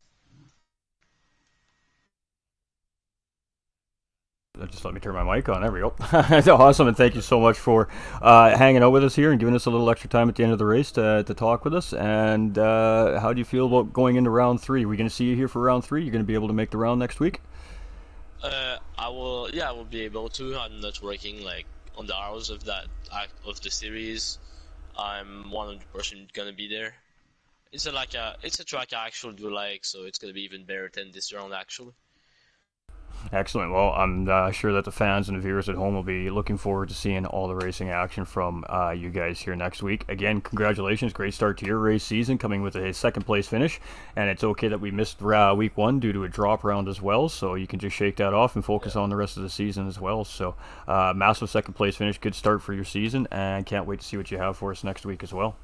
just let me turn my mic on. There we go. That's awesome, and thank you so much for hanging out with us here and giving us a little extra time at the end of the race to talk with us. And how do you feel about going into round three? We're going to see you here for round three. You're going to be able to make the round next week. I will. Yeah, I will be able to. I'm not working like on the hours of that of the series. I'm 100% gonna be there. It's a track I actually do like, so it's gonna be even better than this round actually. Excellent. Well, I'm sure that the fans and the viewers at home will be looking forward to seeing all the racing action from you guys here next week. Again, congratulations. Great start to your race season, coming with a second place finish. And it's okay that we missed week one due to a drop round as well. So you can just shake that off and focus Yeah, on the rest of the season as well. So, massive second place finish. Good start for your season. And can't wait to see what you have for us next week as well.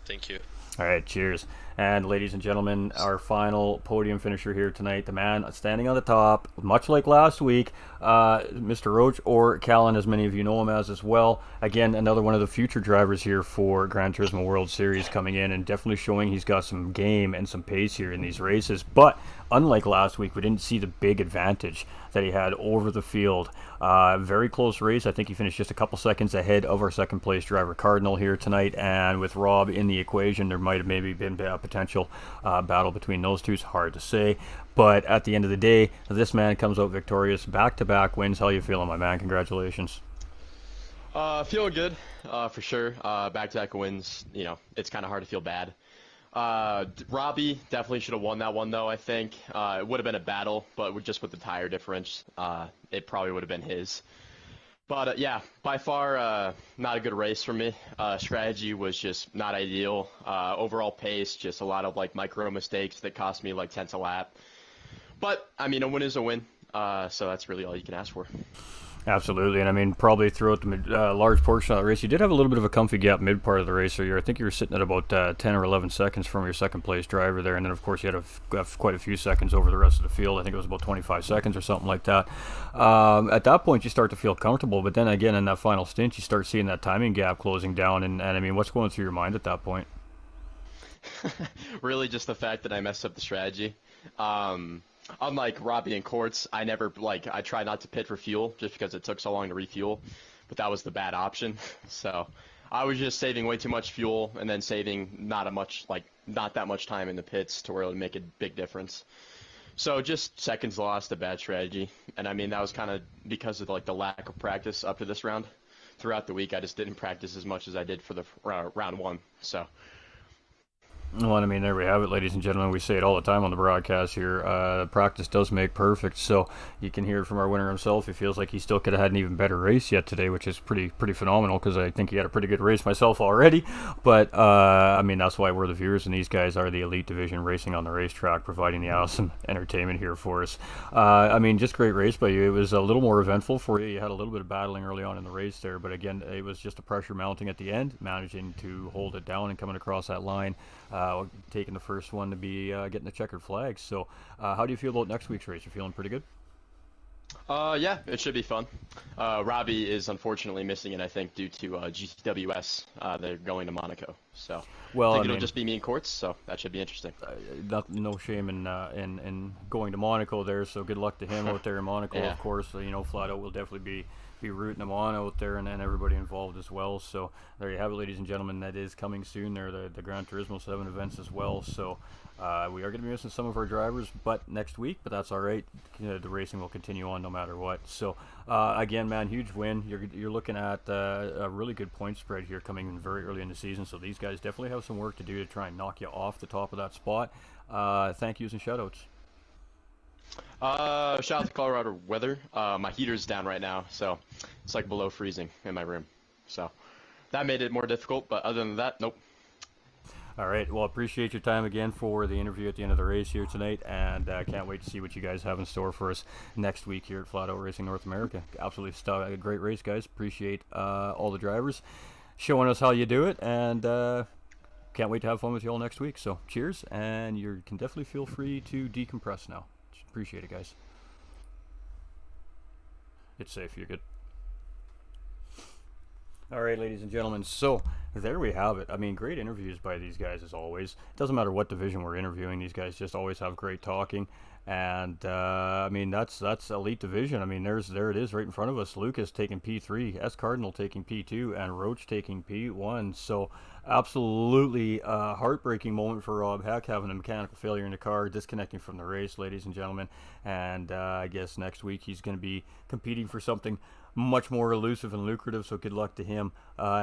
thank you. All right, cheers. And ladies and gentlemen, our final podium finisher here tonight, the man standing on the top, much like last week, Mr. Roach, or Callan, as many of you know him as well. Again, another one of the future drivers here for Gran Turismo World Series coming in and definitely showing he's got some game and some pace here in these races. But unlike last week, we didn't see the big advantage that he had over the field. Very close race. I think he finished just a couple seconds ahead of our second place driver Cardinal here tonight. And with Rob in the equation, there might have maybe been a potential battle between those two. It's hard to say. But at the end of the day, this man comes out victorious. Back-to-back wins. How you feeling, my man? Congratulations. Feeling good, for sure. Back-to-back wins, it's kind of hard to feel bad. Robbie definitely should have won that one, though, I think. It would have been a battle, but just with the tire difference, it probably would have been his. But yeah, by far, not a good race for me. Strategy was just not ideal. Overall pace, just a lot of like micro mistakes that cost me like tenths a lap. But I mean, a win is a win. So that's really all you can ask for. Absolutely, and I mean, probably throughout the large portion of the race, you did have a little bit of a comfy gap mid part of the race. So I think you were sitting at about 10 or 11 seconds from your second place driver there, and then of course you had quite a few seconds over the rest of the field. I think it was about 25 seconds or something like that. At that point, you start to feel comfortable, but then again, in that final stint, you start seeing that timing gap closing down, and I mean, what's going through your mind at that point? Really, just the fact that I messed up the strategy. Unlike Robbie and Courts, I try not to pit for fuel just because it took so long to refuel, but that was the bad option. So I was just saving way too much fuel and then saving not that much time in the pits to where it would make a big difference. So just seconds lost, a bad strategy, and I mean that was kind of because of like the lack of practice up to this round. Throughout the week, I just didn't practice as much as I did for the round one. So Well, I mean, there we have it, ladies and gentlemen. We say it all the time on the broadcast here. Practice does make perfect, so you can hear it from our winner himself. He feels like he still could have had an even better race yet today, which is pretty phenomenal because I think he had a pretty good race myself already. But I mean, that's why we're the viewers, and these guys are the elite division racing on the racetrack, providing the awesome entertainment here for us. I mean, just great race by you. It was a little more eventful for you. You had a little bit of battling early on in the race there, but again, it was just a pressure mounting at the end, managing to hold it down and coming across that line. Taking the first one to be getting the checkered flag. So, how do you feel about next week's race? You're feeling pretty good? Yeah, it should be fun. Robbie is unfortunately missing it, I think, due to GWS. They're going to Monaco, so Well, I I think it'll mean, just be me and Courts, so that should be interesting. no shame in going to Monaco there. So good luck to him out there in Monaco. Yeah. Of course, flat out will definitely be rooting him on out there, and then everybody involved as well. So there you have it, ladies and gentlemen. That is coming soon. There, the Gran Turismo 7 events as well. So we are going to be missing some of our drivers, but next week. But that's all right. The racing will continue on no matter what. So again, man, huge win. You're looking at a really good point spread here coming in very early in the season. So these guys definitely have some work to do to try and knock you off the top of that spot. Thank yous and shout outs. Shout out to Colorado weather. My heater's down right now, so it's like below freezing in my room. So that made it more difficult, but other than that, nope. All right. Well, appreciate your time again for the interview at the end of the race here tonight, and can't wait to see what you guys have in store for us next week here at Flat Out Racing North America. Absolutely a great race, guys. Appreciate all the drivers showing us how you do it, and can't wait to have fun with you all next week. So cheers, and you can definitely feel free to decompress now. Appreciate it, guys. It's safe. You're good. All right, ladies and gentlemen, so there we have it. I mean, great interviews by these guys as always. It doesn't matter what division we're interviewing, these guys just always have great talking. And I mean, that's elite division. I mean, there it is right in front of us. Lucas taking P3, S Cardinal taking P2, and Roach taking P1. So absolutely heartbreaking moment for Rob Heck, having a mechanical failure in the car, disconnecting from the race, ladies and gentlemen. And I guess next week he's going to be competing for something much more elusive and lucrative, so good luck to him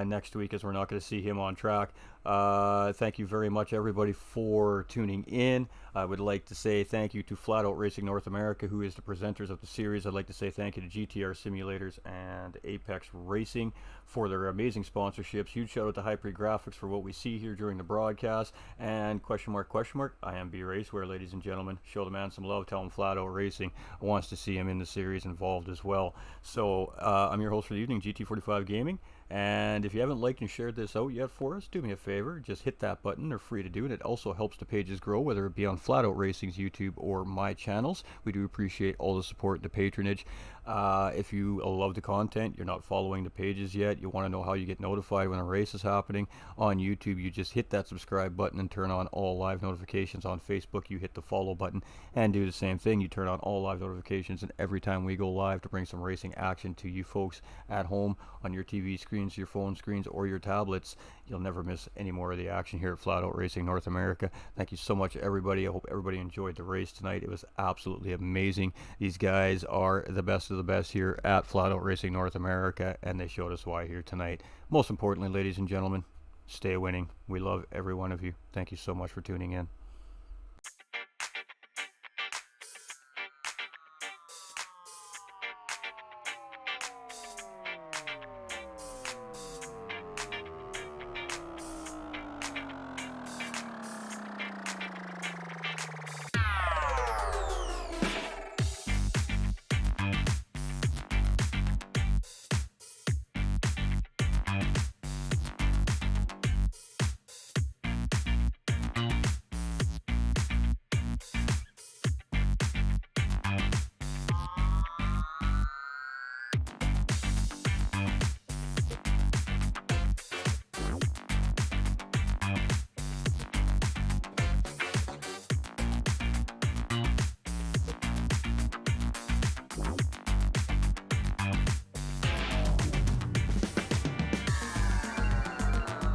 next week, as we're not going to see him on track. Thank you very much, everybody, for tuning in. I would like to say thank you to Flat Out Racing North America, who is the presenters of the series. I'd like to say thank you to GTR Simulators and Apex Racing for their amazing sponsorships. Huge shout out to Hyper Graphics for what we see here during the broadcast. And question mark, I am B Raceware, ladies and gentlemen. Show the man some love. Tell him Flat Out Racing wants to see him in the series involved as well. So I'm your host for the evening, GT45 Gaming. And if you haven't liked and shared this out yet for us, do me a favor, just hit that button. They're free to do it. It also helps the pages grow, whether it be on Flat Out Racing's YouTube or my channels. We do appreciate all the support, the patronage. If you love the content, you're not following the pages yet, you want to know how you get notified when a race is happening on YouTube, you just hit that subscribe button and turn on all live notifications. On Facebook, you hit the follow button and do the same thing. You turn on all live notifications, and every time we go live to bring some racing action to you folks at home on your TV screens, your phone screens, or your tablets, you'll never miss any more of the action here at Flat Out Racing North America. Thank you so much, everybody. I hope everybody enjoyed the race tonight. It was absolutely amazing. These guys are the best of the best here at Flat Out Racing North America, and they showed us why here tonight. Most importantly, ladies and gentlemen, stay winning. We love every one of you. Thank you so much for tuning in.